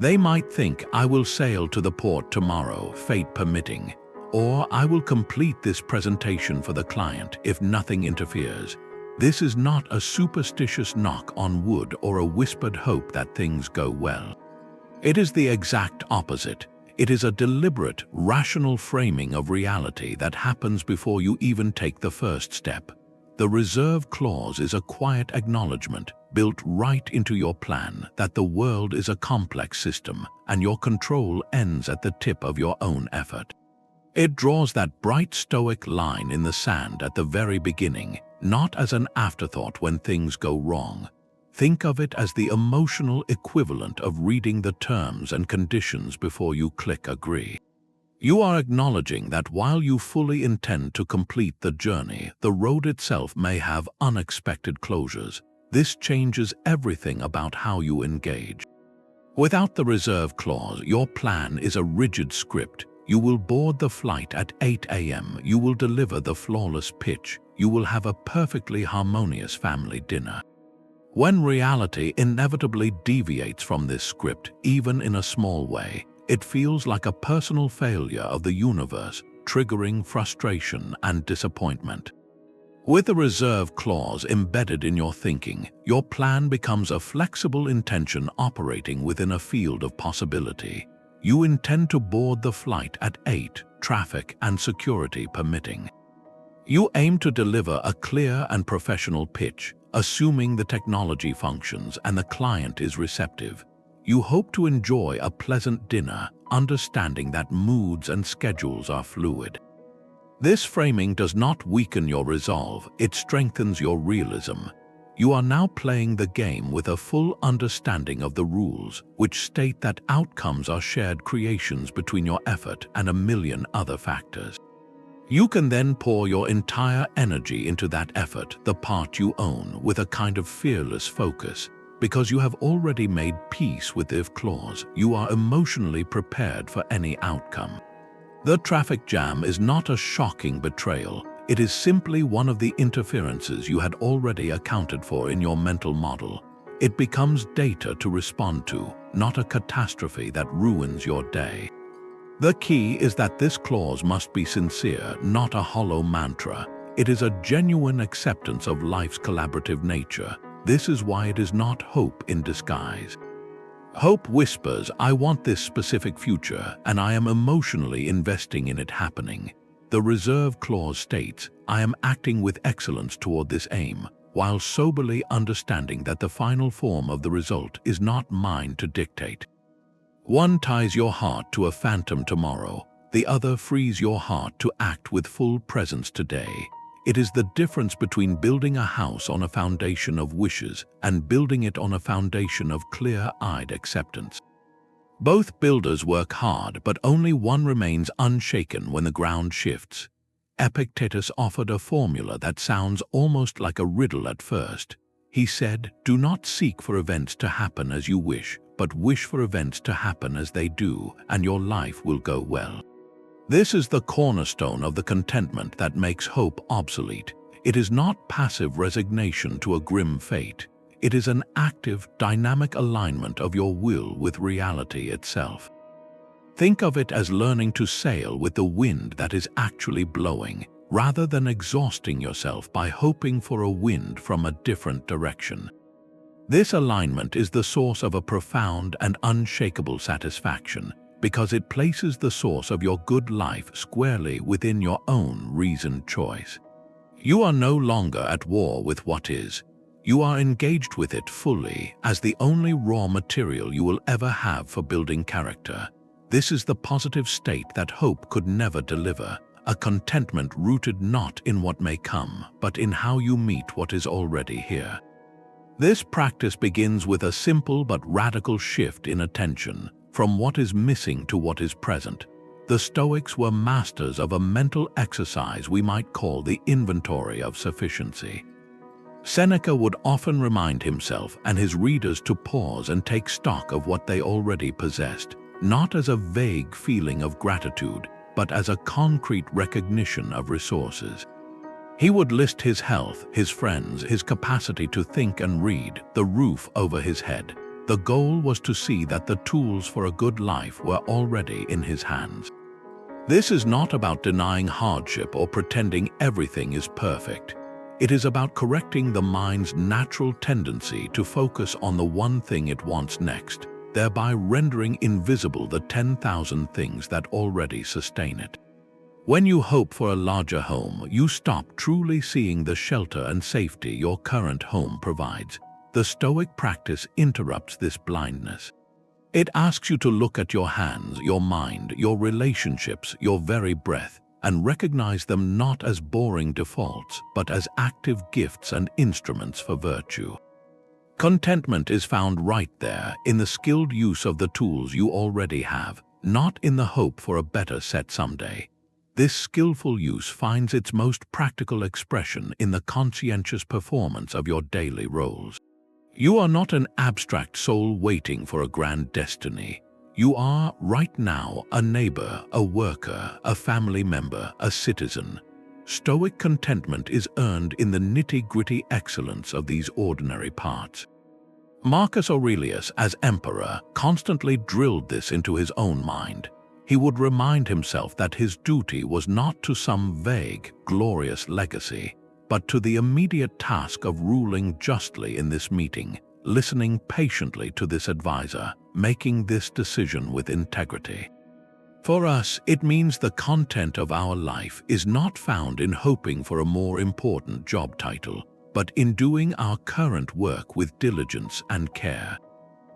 They might think, "I will sail to the port tomorrow, fate permitting," or "I will complete this presentation for the client if nothing interferes." This is not a superstitious knock on wood or a whispered hope that things go well. It is the exact opposite. It is a deliberate, rational framing of reality that happens before you even take the first step. The reserve clause is a quiet acknowledgement, built right into your plan, that the world is a complex system and your control ends at the tip of your own effort. It draws that bright Stoic line in the sand at the very beginning, not as an afterthought when things go wrong. Think of it as the emotional equivalent of reading the terms and conditions before you click agree. You are acknowledging that while you fully intend to complete the journey, the road itself may have unexpected closures. This changes everything about how you engage. Without the reserve clause, your plan is a rigid script. You will board the flight at 8 a.m. You will deliver the flawless pitch. You will have a perfectly harmonious family dinner. When reality inevitably deviates from this script, even in a small way, it feels like a personal failure of the universe, triggering frustration and disappointment. With a reserve clause embedded in your thinking, your plan becomes a flexible intention operating within a field of possibility. You intend to board the flight at 8, traffic and security permitting. You aim to deliver a clear and professional pitch, assuming the technology functions and the client is receptive. You hope to enjoy a pleasant dinner, understanding that moods and schedules are fluid. This framing does not weaken your resolve, it strengthens your realism. You are now playing the game with a full understanding of the rules, which state that outcomes are shared creations between your effort and a million other factors. You can then pour your entire energy into that effort, the part you own, with a kind of fearless focus. Because you have already made peace with the if clause, you are emotionally prepared for any outcome. The traffic jam is not a shocking betrayal. It is simply one of the interferences you had already accounted for in your mental model. It becomes data to respond to, not a catastrophe that ruins your day. The key is that this clause must be sincere, not a hollow mantra. It is a genuine acceptance of life's collaborative nature. This is why it is not hope in disguise. Hope whispers, "I want this specific future, and I am emotionally investing in it happening." The reserve clause states, "I am acting with excellence toward this aim," while soberly understanding that the final form of the result is not mine to dictate. One ties your heart to a phantom tomorrow. The other frees your heart to act with full presence today. It is the difference between building a house on a foundation of wishes and building it on a foundation of clear-eyed acceptance. Both builders work hard, but only one remains unshaken when the ground shifts. Epictetus offered a formula that sounds almost like a riddle at first. He said, "Do not seek for events to happen as you wish, but wish for events to happen as they do, and your life will go well." This is the cornerstone of the contentment that makes hope obsolete. It is not passive resignation to a grim fate. It is an active, dynamic alignment of your will with reality itself. Think of it as learning to sail with the wind that is actually blowing, rather than exhausting yourself by hoping for a wind from a different direction. This alignment is the source of a profound and unshakable satisfaction, because it places the source of your good life squarely within your own reasoned choice. You are no longer at war with what is. You are engaged with it fully as the only raw material you will ever have for building character. This is the positive state that hope could never deliver, a contentment rooted not in what may come, but in how you meet what is already here. This practice begins with a simple but radical shift in attention, from what is missing to what is present. The Stoics were masters of a mental exercise we might call the inventory of sufficiency. Seneca would often remind himself and his readers to pause and take stock of what they already possessed, not as a vague feeling of gratitude, but as a concrete recognition of resources. He would list his health, his friends, his capacity to think and read, the roof over his head. The goal was to see that the tools for a good life were already in his hands. This is not about denying hardship or pretending everything is perfect. It is about correcting the mind's natural tendency to focus on the one thing it wants next, thereby rendering invisible the 10,000 things that already sustain it. When you hope for a larger home, you stop truly seeing the shelter and safety your current home provides. The Stoic practice interrupts this blindness. It asks you to look at your hands, your mind, your relationships, your very breath, and recognize them not as boring defaults, but as active gifts and instruments for virtue. Contentment is found right there, in the skilled use of the tools you already have, not in the hope for a better set someday. This skillful use finds its most practical expression in the conscientious performance of your daily roles. You are not an abstract soul waiting for a grand destiny. You are, right now, a neighbor, a worker, a family member, a citizen. Stoic contentment is earned in the nitty-gritty excellence of these ordinary parts. Marcus Aurelius, as emperor, constantly drilled this into his own mind. He would remind himself that his duty was not to some vague, glorious legacy, but to the immediate task of ruling justly in this meeting, listening patiently to this advisor, making this decision with integrity. For us, it means the content of our life is not found in hoping for a more important job title, but in doing our current work with diligence and care.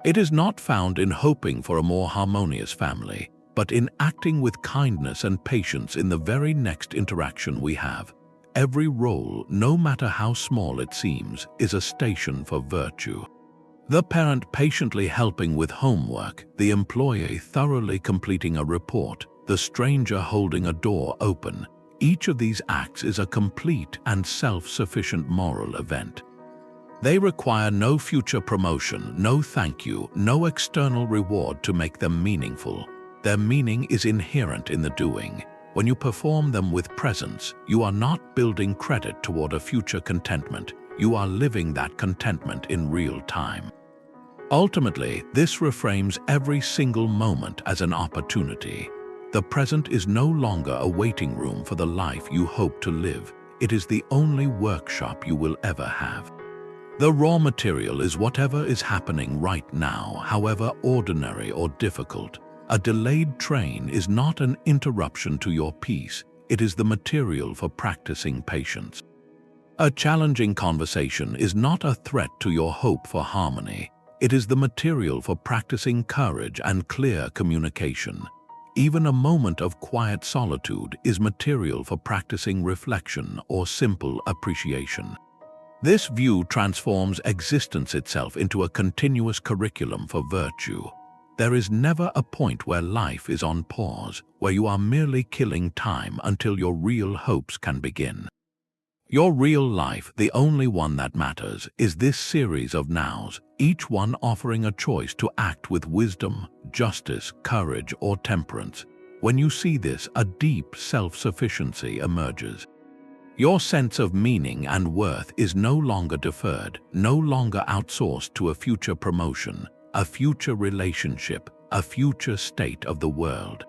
It is not found in hoping for a more harmonious family, but in acting with kindness and patience in the very next interaction we have. Every role, no matter how small it seems, is a station for virtue. The parent patiently helping with homework, the employee thoroughly completing a report, the stranger holding a door open. Each of these acts is a complete and self-sufficient moral event. They require no future promotion, no thank you, no external reward to make them meaningful. Their meaning is inherent in the doing. When you perform them with presence, you are not building credit toward a future contentment. You are living that contentment in real time. Ultimately, this reframes every single moment as an opportunity. The present is no longer a waiting room for the life you hope to live. It is the only workshop you will ever have. The raw material is whatever is happening right now, however ordinary or difficult. A delayed train is not an interruption to your peace. It is the material for practicing patience. A challenging conversation is not a threat to your hope for harmony. It is the material for practicing courage and clear communication. even a moment of quiet solitude is material for practicing reflection or simple appreciation. This view transforms existence itself into a continuous curriculum for virtue. There is never a point where life is on pause, where you are merely killing time until your real hopes can begin. Your real life, the only one that matters, is this series of nows, each one offering a choice to act with wisdom, justice, courage, or temperance. When you see this, a deep self-sufficiency emerges. Your sense of meaning and worth is no longer deferred, no longer outsourced to a future promotion, a future relationship, a future state of the world.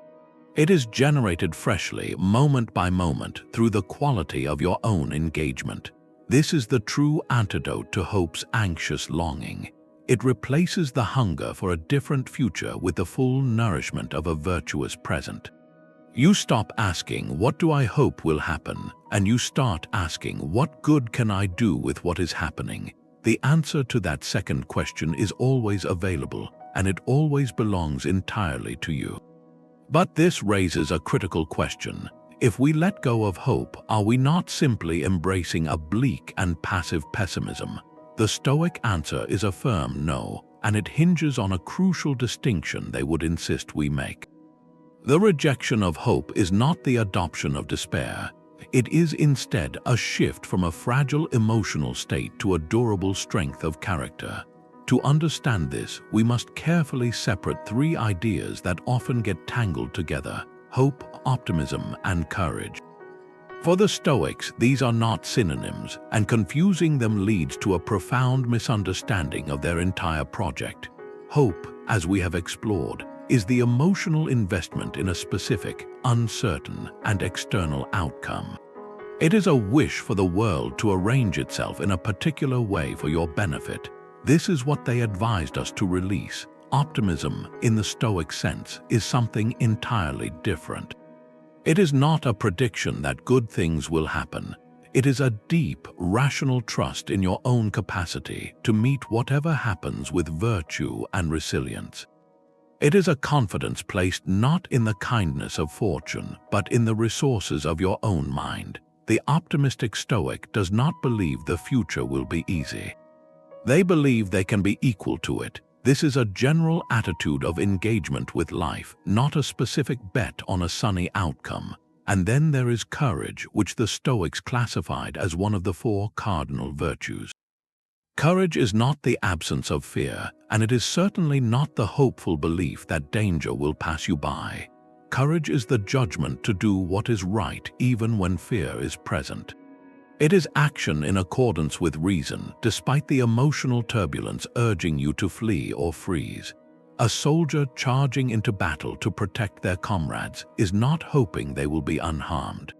It is generated freshly, moment by moment, through the quality of your own engagement. This is the true antidote to hope's anxious longing. It replaces the hunger for a different future with the full nourishment of a virtuous present. You stop asking, "What do I hope will happen?" and you start asking, "What good can I do with what is happening?" The answer to that second question is always available, and it always belongs entirely to you. But this raises a critical question. If we let go of hope, are we not simply embracing a bleak and passive pessimism? The Stoic answer is a firm no, and it hinges on a crucial distinction they would insist we make. The rejection of hope is not the adoption of despair. It is instead a shift from a fragile emotional state to a durable strength of character. To understand this, we must carefully separate three ideas that often get tangled together: hope, optimism, and courage. For the Stoics, these are not synonyms, and confusing them leads to a profound misunderstanding of their entire project. Hope, as we have explored, is the emotional investment in a specific, uncertain, and external outcome. It is a wish for the world to arrange itself in a particular way for your benefit. This is what they advised us to release. Optimism, in the Stoic sense, is something entirely different. It is not a prediction that good things will happen. It is a deep, rational trust in your own capacity to meet whatever happens with virtue and resilience. It is a confidence placed not in the kindness of fortune, but in the resources of your own mind. The optimistic Stoic does not believe the future will be easy. They believe they can be equal to it. This is a general attitude of engagement with life, not a specific bet on a sunny outcome. And then there is courage, which the Stoics classified as one of the four cardinal virtues. Courage is not the absence of fear, and it is certainly not the hopeful belief that danger will pass you by. Courage is the judgment to do what is right even when fear is present. It is action in accordance with reason, despite the emotional turbulence urging you to flee or freeze. A soldier charging into battle to protect their comrades is not hoping they will be unharmed.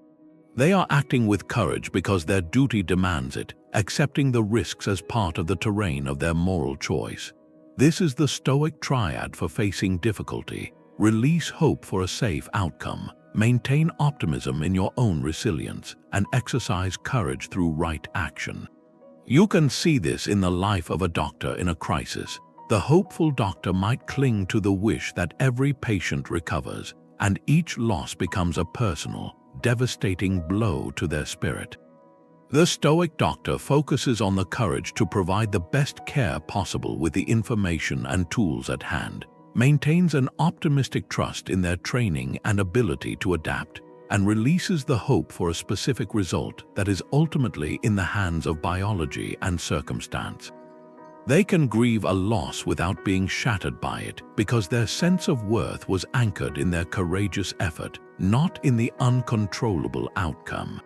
They are acting with courage because their duty demands it, accepting the risks as part of the terrain of their moral choice. This is the Stoic triad for facing difficulty: release hope for a safe outcome, maintain optimism in your own resilience, and exercise courage through right action. You can see this in the life of a doctor in a crisis. The hopeful doctor might cling to the wish that every patient recovers, and each loss becomes a personal, devastating blow to their spirit. The Stoic doctor focuses on the courage to provide the best care possible with the information and tools at hand, maintains an optimistic trust in their training and ability to adapt, and releases the hope for a specific result that is ultimately in the hands of biology and circumstance. They can grieve a loss without being shattered by it because their sense of worth was anchored in their courageous effort, not in the uncontrollable outcome.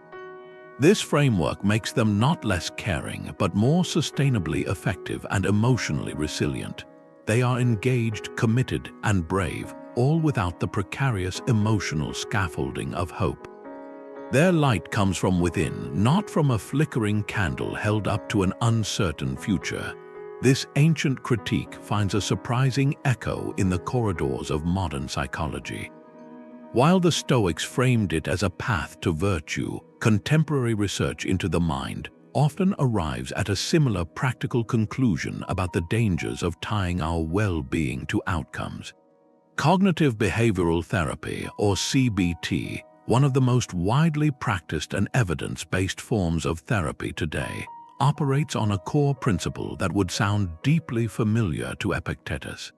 This framework makes them not less caring, but more sustainably effective and emotionally resilient. They are engaged, committed, and brave, all without the precarious emotional scaffolding of hope. Their light comes from within, not from a flickering candle held up to an uncertain future. This ancient critique finds a surprising echo in the corridors of modern psychology. While the Stoics framed it as a path to virtue, contemporary research into the mind often arrives at a similar practical conclusion about the dangers of tying our well-being to outcomes. Cognitive behavioral therapy, or CBT, one of the most widely practiced and evidence-based forms of therapy today, operates on a core principle that would sound deeply familiar to Epictetus.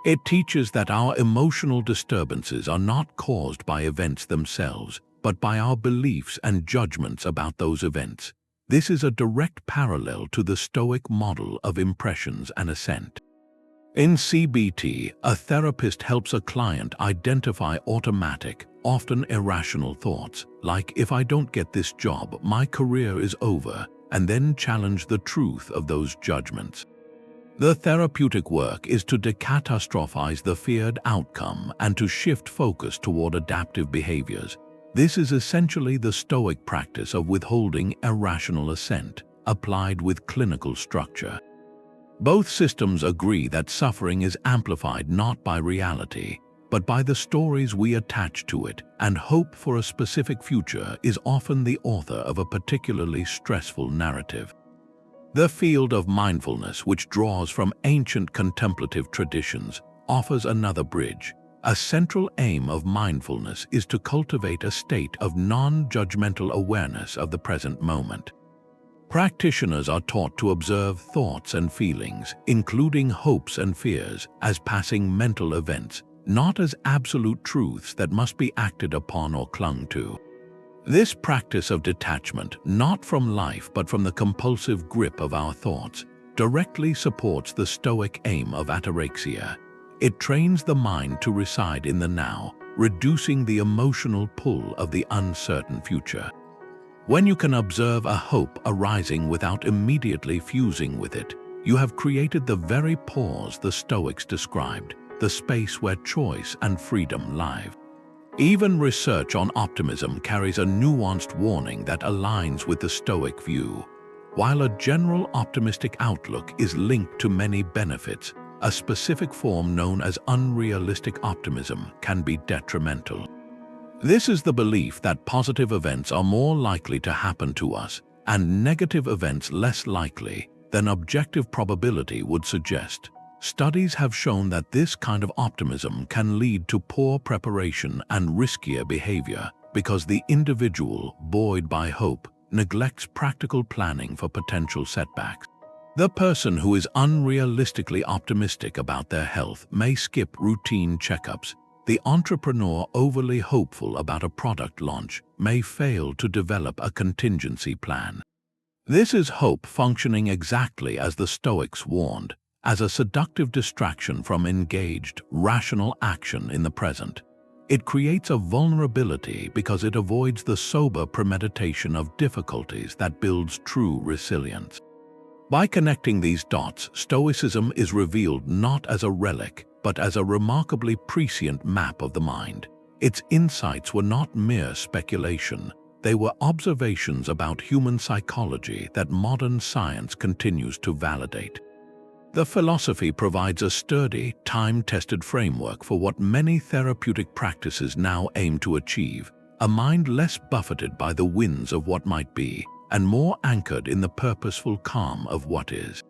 It teaches that our emotional disturbances are not caused by events themselves, but by our beliefs and judgments about those events. This is a direct parallel to the Stoic model of impressions and assent. In CBT, a therapist helps a client identify automatic, often irrational thoughts, like "if I don't get this job, my career is over," and then challenge the truth of those judgments. The therapeutic work is to decatastrophize the feared outcome and to shift focus toward adaptive behaviors. This is essentially the Stoic practice of withholding irrational assent, applied with clinical structure. Both systems agree that suffering is amplified not by reality, but by the stories we attach to it, and hope for a specific future is often the author of a particularly stressful narrative. The field of mindfulness, which draws from ancient contemplative traditions, offers another bridge. A central aim of mindfulness is to cultivate a state of non-judgmental awareness of the present moment. Practitioners are taught to observe thoughts and feelings, including hopes and fears, as passing mental events, not as absolute truths that must be acted upon or clung to. This practice of detachment, not from life but from the compulsive grip of our thoughts, directly supports the Stoic aim of ataraxia. It trains the mind to reside in the now, reducing the emotional pull of the uncertain future. When you can observe a hope arising without immediately fusing with it, you have created the very pause the Stoics described, the space where choice and freedom live. Even research on optimism carries a nuanced warning that aligns with the Stoic view. While a general optimistic outlook is linked to many benefits, a specific form known as unrealistic optimism can be detrimental. This is the belief that positive events are more likely to happen to us and negative events less likely than objective probability would suggest. Studies have shown that this kind of optimism can lead to poor preparation and riskier behavior because the individual, buoyed by hope, neglects practical planning for potential setbacks. The person who is unrealistically optimistic about their health may skip routine checkups. The entrepreneur overly hopeful about a product launch may fail to develop a contingency plan. This is hope functioning exactly as the Stoics warned, as a seductive distraction from engaged, rational action in the present. It creates a vulnerability because it avoids the sober premeditation of difficulties that builds true resilience. By connecting these dots, Stoicism is revealed not as a relic, but as a remarkably prescient map of the mind. Its insights were not mere speculation. They were observations about human psychology that modern science continues to validate. The philosophy provides a sturdy, time-tested framework for what many therapeutic practices now aim to achieve, a mind less buffeted by the winds of what might be, and more anchored in the purposeful calm of what is.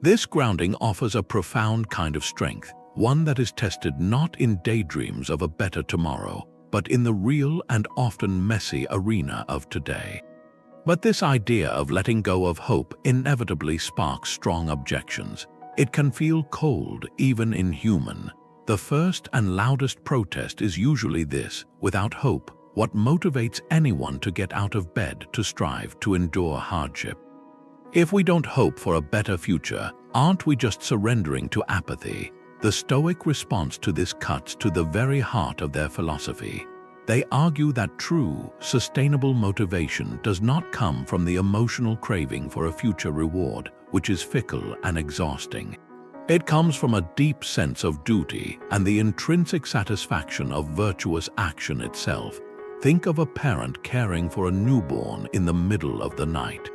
This grounding offers a profound kind of strength, one that is tested not in daydreams of a better tomorrow, but in the real and often messy arena of today. But this idea of letting go of hope inevitably sparks strong objections. It can feel cold, even inhuman. The first and loudest protest is usually this: without hope, what motivates anyone to get out of bed to strive to endure hardship? If we don't hope for a better future, aren't we just surrendering to apathy? The Stoic response to this cuts to the very heart of their philosophy. They argue that true, sustainable motivation does not come from the emotional craving for a future reward, which is fickle and exhausting. It comes from a deep sense of duty and the intrinsic satisfaction of virtuous action itself. Think of a parent caring for a newborn in the middle of the night.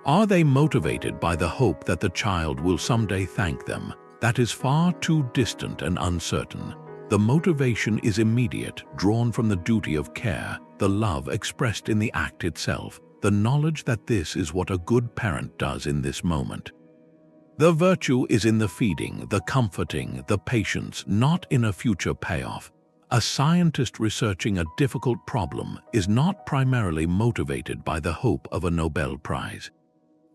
Are they motivated by the hope that the child will someday thank them? That is far too distant and uncertain. The motivation is immediate, drawn from the duty of care, the love expressed in the act itself, the knowledge that this is what a good parent does in this moment. The virtue is in the feeding, the comforting, the patience, not in a future payoff. A scientist researching a difficult problem is not primarily motivated by the hope of a Nobel Prize.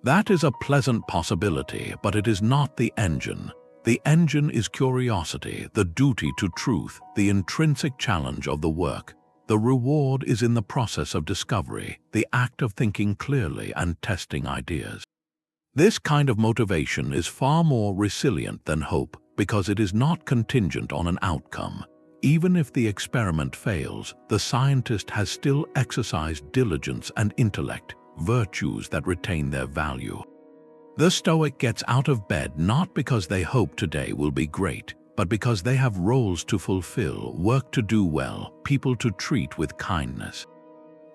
That is a pleasant possibility, but it is not the engine. The engine is curiosity, the duty to truth, the intrinsic challenge of the work. The reward is in the process of discovery, the act of thinking clearly and testing ideas. This kind of motivation is far more resilient than hope because it is not contingent on an outcome. Even if the experiment fails, the scientist has still exercised diligence and intellect, virtues that retain their value. The Stoic gets out of bed not because they hope today will be great, but because they have roles to fulfill, work to do well, people to treat with kindness.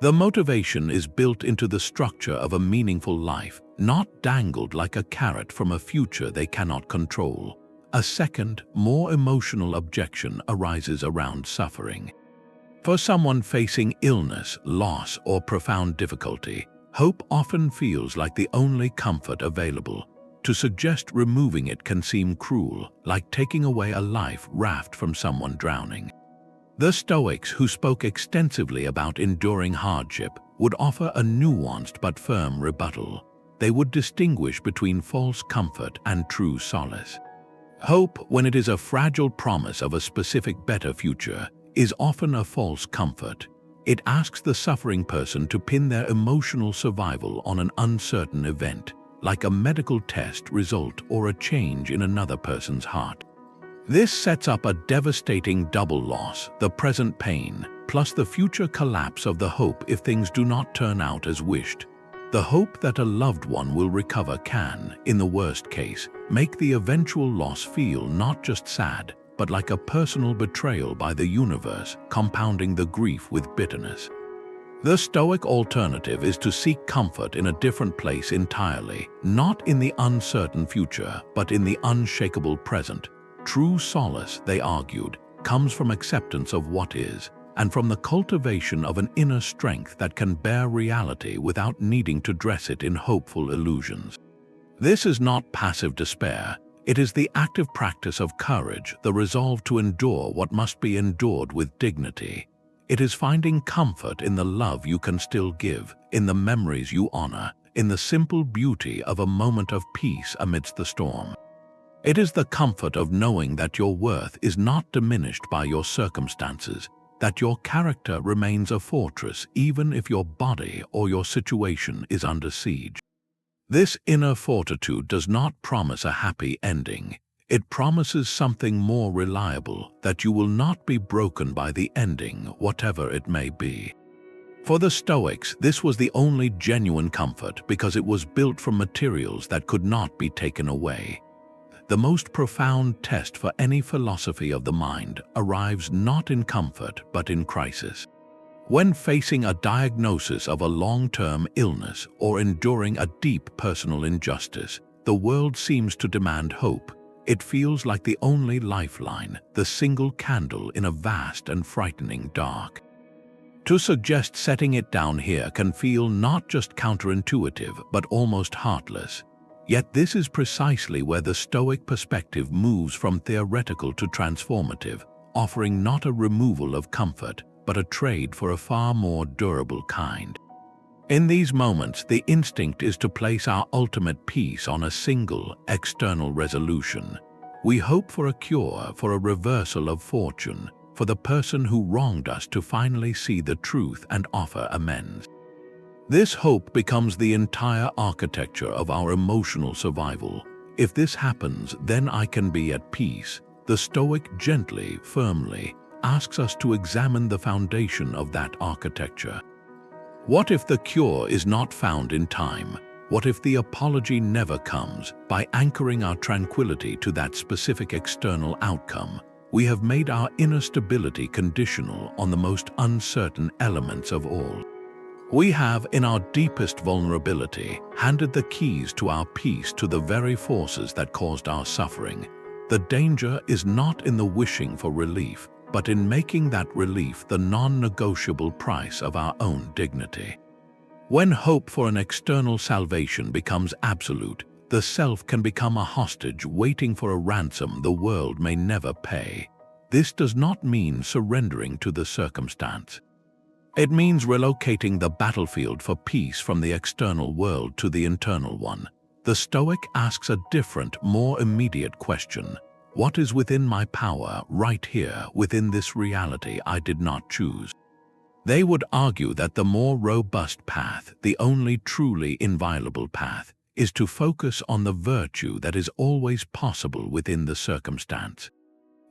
The motivation is built into the structure of a meaningful life, not dangled like a carrot from a future they cannot control. A second, more emotional objection arises around suffering. For someone facing illness, loss, or profound difficulty, hope often feels like the only comfort available. To suggest removing it can seem cruel, like taking away a life raft from someone drowning. The Stoics, who spoke extensively about enduring hardship, would offer a nuanced but firm rebuttal. They would distinguish between false comfort and true solace. Hope, when it is a fragile promise of a specific better future, is often a false comfort. It asks the suffering person to pin their emotional survival on an uncertain event, like a medical test result or a change in another person's heart. This sets up a devastating double loss, the present pain, plus the future collapse of the hope if things do not turn out as wished. The hope that a loved one will recover can, in the worst case, make the eventual loss feel not just sad, but like a personal betrayal by the universe, compounding the grief with bitterness. The Stoic alternative is to seek comfort in a different place entirely, not in the uncertain future, but in the unshakable present. True solace, they argued, comes from acceptance of what is, and from the cultivation of an inner strength that can bear reality without needing to dress it in hopeful illusions. This is not passive despair. It is the active practice of courage, the resolve to endure what must be endured with dignity. It is finding comfort in the love you can still give, in the memories you honor, in the simple beauty of a moment of peace amidst the storm. It is the comfort of knowing that your worth is not diminished by your circumstances, that your character remains a fortress even if your body or your situation is under siege. This inner fortitude does not promise a happy ending. It promises something more reliable, that you will not be broken by the ending, whatever it may be. For the Stoics, this was the only genuine comfort because it was built from materials that could not be taken away. The most profound test for any philosophy of the mind arrives not in comfort but in crisis. When facing a diagnosis of a long-term illness or enduring a deep personal injustice, the world seems to demand hope. It feels like the only lifeline, the single candle in a vast and frightening dark. To suggest setting it down here can feel not just counterintuitive but almost heartless. Yet this is precisely where the Stoic perspective moves from theoretical to transformative, offering not a removal of comfort, but a trade for a far more durable kind. In these moments, the instinct is to place our ultimate peace on a single, external resolution. We hope for a cure, for a reversal of fortune, for the person who wronged us to finally see the truth and offer amends. This hope becomes the entire architecture of our emotional survival. If this happens, then I can be at peace. The Stoic gently, firmly, asks us to examine the foundation of that architecture. What if the cure is not found in time? What if the apology never comes? By anchoring our tranquility to that specific external outcome, we have made our inner stability conditional on the most uncertain elements of all. We have, in our deepest vulnerability, handed the keys to our peace to the very forces that caused our suffering. The danger is not in the wishing for relief, but in making that relief the non-negotiable price of our own dignity. When hope for an external salvation becomes absolute, the self can become a hostage waiting for a ransom the world may never pay. This does not mean surrendering to the circumstance. It means relocating the battlefield for peace from the external world to the internal one. The Stoic asks a different, more immediate question. What is within my power right here within this reality I did not choose? They would argue that the more robust path, the only truly inviolable path, is to focus on the virtue that is always possible within the circumstance.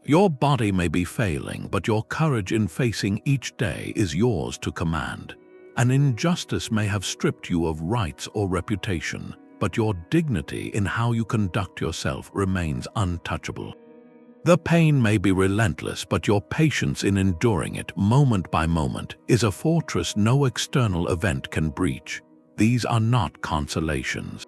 Your body may be failing, but your courage in facing each day is yours to command. An injustice may have stripped you of rights or reputation, but your dignity in how you conduct yourself remains untouchable. The pain may be relentless, but your patience in enduring it moment by moment is a fortress no external event can breach. These are not consolations.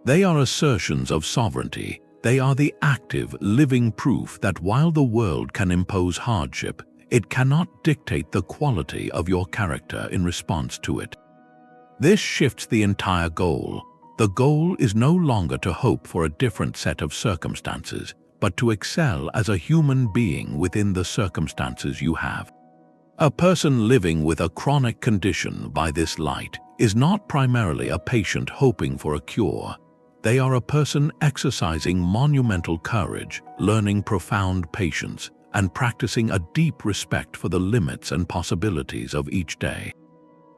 They are assertions of sovereignty. They are the active, living proof that while the world can impose hardship, it cannot dictate the quality of your character in response to it. This shifts the entire goal. The goal is no longer to hope for a different set of circumstances, but to excel as a human being within the circumstances you have. A person living with a chronic condition by this light is not primarily a patient hoping for a cure. They are a person exercising monumental courage, learning profound patience, and practicing a deep respect for the limits and possibilities of each day.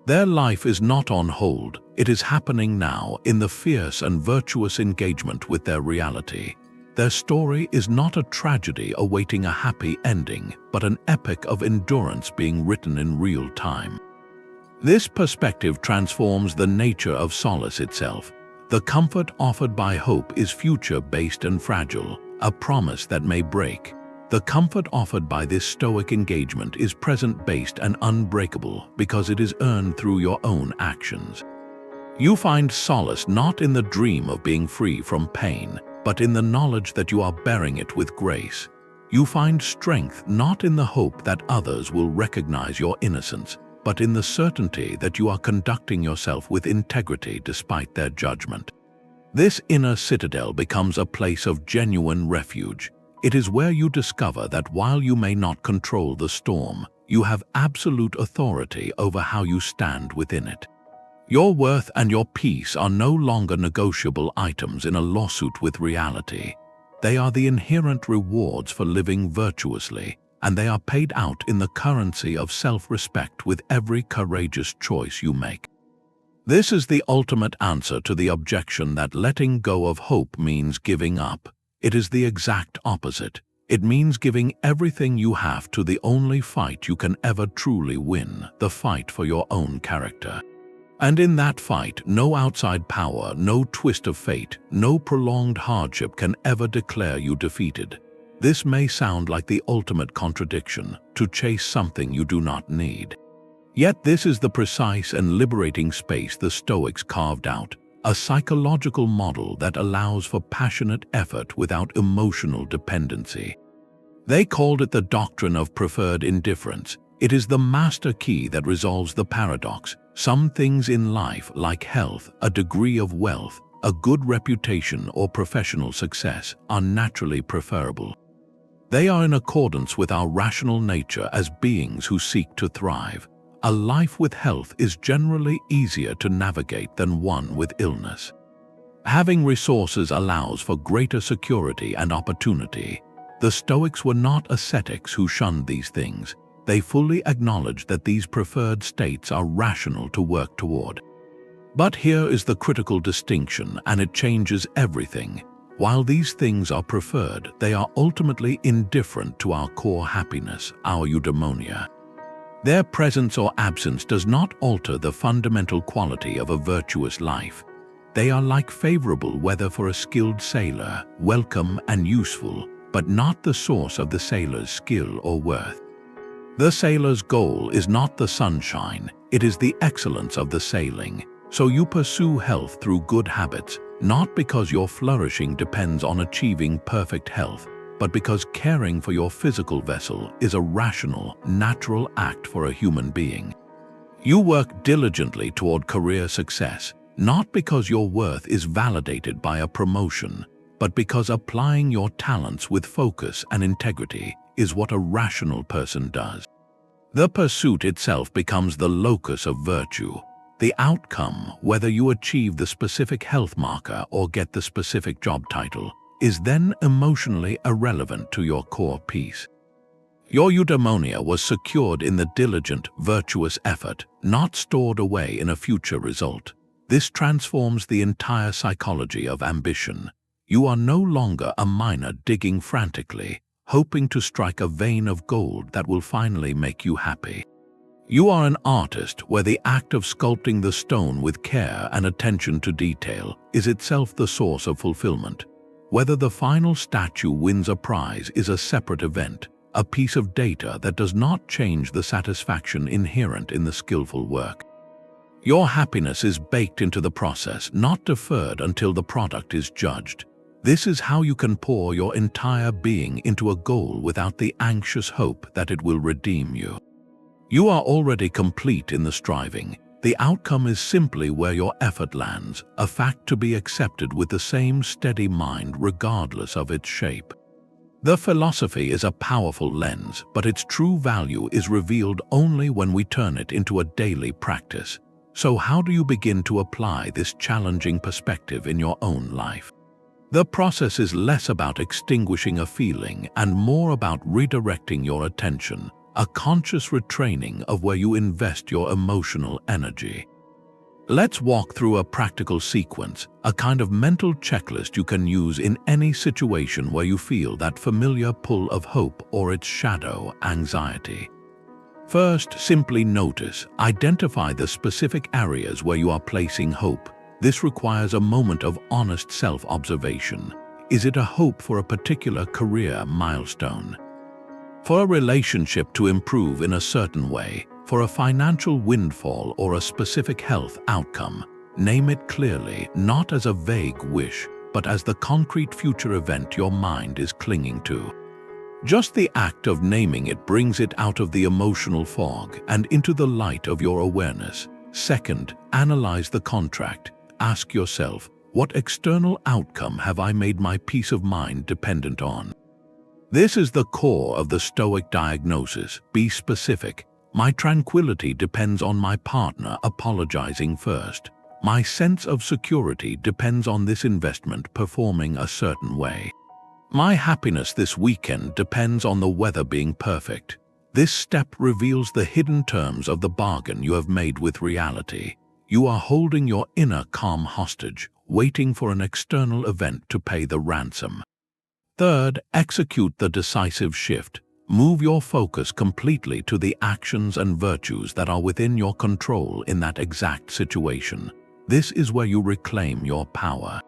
Their life is not on hold, it is happening now in the fierce and virtuous engagement with their reality. Their story is not a tragedy awaiting a happy ending, but an epic of endurance being written in real time. This perspective transforms the nature of solace itself. The comfort offered by hope is future-based and fragile, a promise that may break. The comfort offered by this Stoic engagement is present-based and unbreakable because it is earned through your own actions. You find solace not in the dream of being free from pain, but in the knowledge that you are bearing it with grace. You find strength not in the hope that others will recognize your innocence, but in the certainty that you are conducting yourself with integrity despite their judgment. This inner citadel becomes a place of genuine refuge. It is where you discover that while you may not control the storm, you have absolute authority over how you stand within it. Your worth and your peace are no longer negotiable items in a lawsuit with reality. They are the inherent rewards for living virtuously, and they are paid out in the currency of self-respect with every courageous choice you make. This is the ultimate answer to the objection that letting go of hope means giving up. It is the exact opposite. It means giving everything you have to the only fight you can ever truly win, the fight for your own character. And in that fight, no outside power, no twist of fate, no prolonged hardship can ever declare you defeated. This may sound like the ultimate contradiction, to chase something you do not need. Yet this is the precise and liberating space the Stoics carved out, a psychological model that allows for passionate effort without emotional dependency. They called it the Doctrine of Preferred Indifference. It is the master key that resolves the paradox. Some things in life, like health, a degree of wealth, a good reputation, or professional success, are naturally preferable. They are in accordance with our rational nature as beings who seek to thrive. A life with health is generally easier to navigate than one with illness. Having resources allows for greater security and opportunity. The Stoics were not ascetics who shunned these things. They fully acknowledge that these preferred states are rational to work toward. But here is the critical distinction, and it changes everything. While these things are preferred, they are ultimately indifferent to our core happiness, our eudaimonia. Their presence or absence does not alter the fundamental quality of a virtuous life. They are like favorable weather for a skilled sailor, welcome and useful, but not the source of the sailor's skill or worth. The sailor's goal is not the sunshine, it is the excellence of the sailing. So you pursue health through good habits, not because your flourishing depends on achieving perfect health, but because caring for your physical vessel is a rational, natural act for a human being. You work diligently toward career success. not because your worth is validated by a promotion, but because applying your talents with focus and integrity is what a rational person does. The pursuit itself becomes the locus of virtue. The outcome, whether you achieve the specific health marker or get the specific job title, is then emotionally irrelevant to your core peace. Your eudaimonia was secured in the diligent, virtuous effort, not stored away in a future result. This transforms the entire psychology of ambition. You are no longer a miner digging frantically, hoping to strike a vein of gold that will finally make you happy. You are an artist where the act of sculpting the stone with care and attention to detail is itself the source of fulfillment. Whether the final statue wins a prize is a separate event, a piece of data that does not change the satisfaction inherent in the skillful work. Your happiness is baked into the process, not deferred until the product is judged. This is how you can pour your entire being into a goal without the anxious hope that it will redeem you. You are already complete in the striving. The outcome is simply where your effort lands, a fact to be accepted with the same steady mind regardless of its shape. The philosophy is a powerful lens, but its true value is revealed only when we turn it into a daily practice. So how do you begin to apply this challenging perspective in your own life? The process is less about extinguishing a feeling and more about redirecting your attention, a conscious retraining of where you invest your emotional energy. Let's walk through a practical sequence, a kind of mental checklist you can use in any situation where you feel that familiar pull of hope or its shadow, anxiety. First, simply notice, identify the specific areas where you are placing hope. This requires a moment of honest self-observation. Is it a hope for a particular career milestone? For a relationship to improve in a certain way? For a financial windfall or a specific health outcome? Name it clearly, not as a vague wish, but as the concrete future event your mind is clinging to. Just the act of naming it brings it out of the emotional fog and into the light of your awareness. Second, analyze the contract. Ask yourself, what external outcome have I made my peace of mind dependent on? This is the core of the Stoic diagnosis. Be specific. My tranquility depends on my partner apologizing first. My sense of security depends on this investment performing a certain way. My happiness this weekend depends on the weather being perfect. This step reveals the hidden terms of the bargain you have made with reality. You are holding your inner calm hostage, waiting for an external event to pay the ransom. Third, execute the decisive shift. Move your focus completely to the actions and virtues that are within your control in that exact situation. This is where you reclaim your power.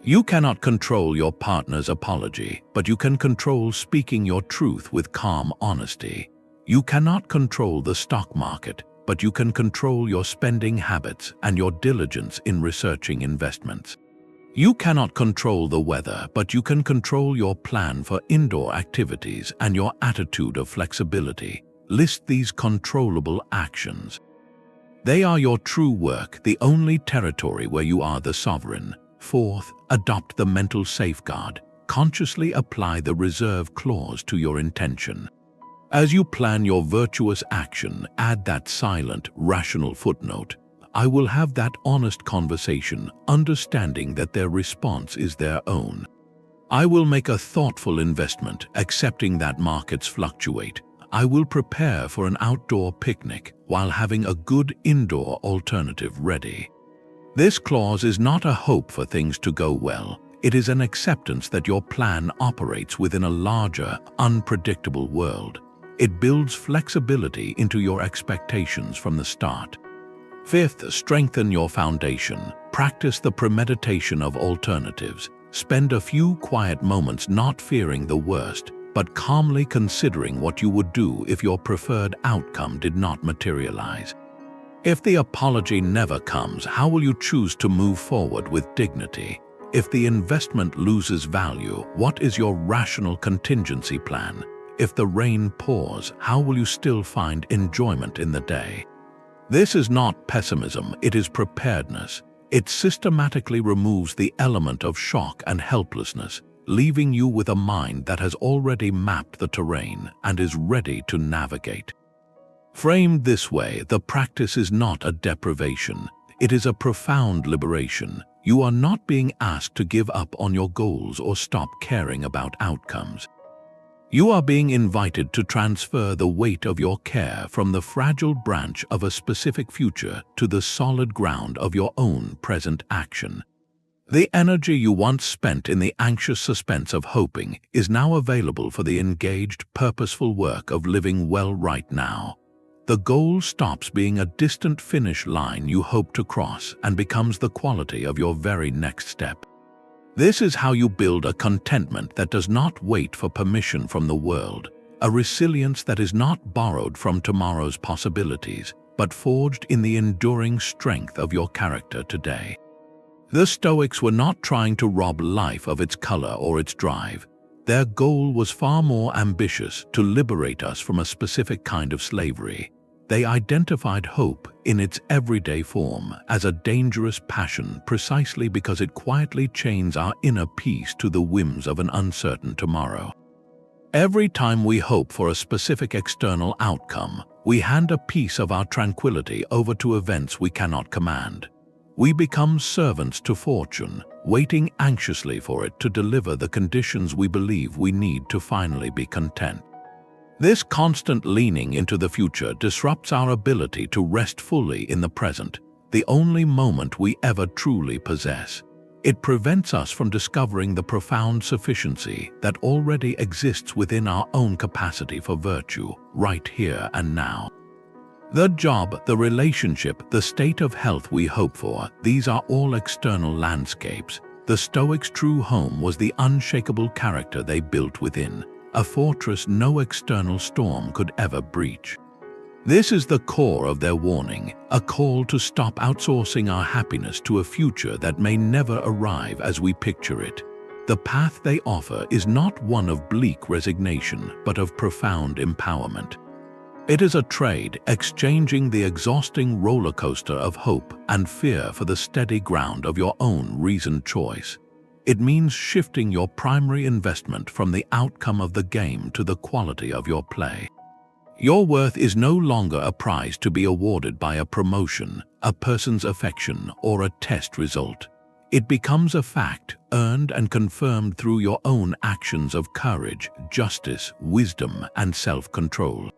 You cannot control your partner's apology, but you can control speaking your truth with calm honesty. You cannot control the stock market, but you can control your spending habits and your diligence in researching investments. You cannot control the weather, but you can control your plan for indoor activities and your attitude of flexibility. List these controllable actions. They are your true work, the only territory where you are the sovereign. Fourth, adopt the mental safeguard. Consciously apply the reserve clause to your intention. As you plan your virtuous action, add that silent, rational footnote. I will have that honest conversation, understanding that their response is their own. I will make a thoughtful investment, accepting that markets fluctuate. I will prepare for an outdoor picnic while having a good indoor alternative ready. This clause is not a hope for things to go well. It is an acceptance that your plan operates within a larger, unpredictable world. It builds flexibility into your expectations from the start. Fifth, strengthen your foundation. Practice the premeditation of alternatives. Spend a few quiet moments not fearing the worst, but calmly considering what you would do if your preferred outcome did not materialize. If the apology never comes, how will you choose to move forward with dignity? If the investment loses value, what is your rational contingency plan? If the rain pours, how will you still find enjoyment in the day? This is not pessimism, it is preparedness. It systematically removes the element of shock and helplessness, leaving you with a mind that has already mapped the terrain and is ready to navigate. Framed this way, the practice is not a deprivation. It is a profound liberation. You are not being asked to give up on your goals or stop caring about outcomes. You are being invited to transfer the weight of your care from the fragile branch of a specific future to the solid ground of your own present action. The energy you once spent in the anxious suspense of hoping is now available for the engaged, purposeful work of living well right now. The goal stops being a distant finish line you hope to cross and becomes the quality of your very next step. This is how you build a contentment that does not wait for permission from the world, a resilience that is not borrowed from tomorrow's possibilities, but forged in the enduring strength of your character today. The Stoics were not trying to rob life of its color or its drive. Their goal was far more ambitious: to liberate us from a specific kind of slavery. They identified hope in its everyday form as a dangerous passion precisely because it quietly chains our inner peace to the whims of an uncertain tomorrow. Every time we hope for a specific external outcome, we hand a piece of our tranquility over to events we cannot command. We become servants to fortune, waiting anxiously for it to deliver the conditions we believe we need to finally be content. This constant leaning into the future disrupts our ability to rest fully in the present, the only moment we ever truly possess. It prevents us from discovering the profound sufficiency that already exists within our own capacity for virtue, right here and now. The job, the relationship, the state of health we hope for, these are all external landscapes. The Stoics' true home was the unshakable character they built within, a fortress no external storm could ever breach. This is the core of their warning, a call to stop outsourcing our happiness to a future that may never arrive as we picture it. The path they offer is not one of bleak resignation, but of profound empowerment. It is a trade, exchanging the exhausting roller coaster of hope and fear for the steady ground of your own reasoned choice. It means shifting your primary investment from the outcome of the game to the quality of your play. Your worth is no longer a prize to be awarded by a promotion, a person's affection, or a test result. It becomes a fact, earned and confirmed through your own actions of courage, justice, wisdom, and self-control.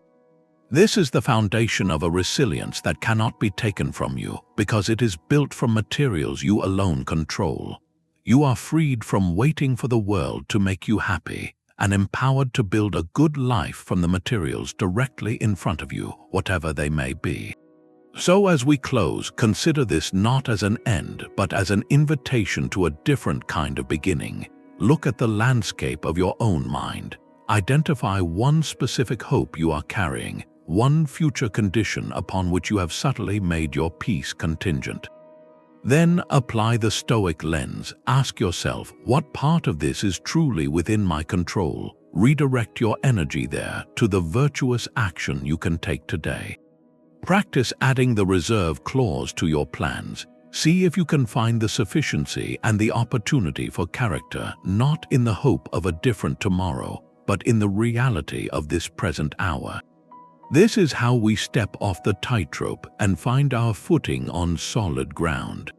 This is the foundation of a resilience that cannot be taken from you because it is built from materials you alone control. You are freed from waiting for the world to make you happy and empowered to build a good life from the materials directly in front of you, whatever they may be. So as we close, consider this not as an end, but as an invitation to a different kind of beginning. Look at the landscape of your own mind. Identify one specific hope you are carrying, one future condition upon which you have subtly made your peace contingent. Then apply the Stoic lens. Ask yourself, what part of this is truly within my control? Redirect your energy there to the virtuous action you can take today. Practice adding the reserve clause to your plans. See if you can find the sufficiency and the opportunity for character, not in the hope of a different tomorrow, but in the reality of this present hour. This is how we step off the tightrope and find our footing on solid ground.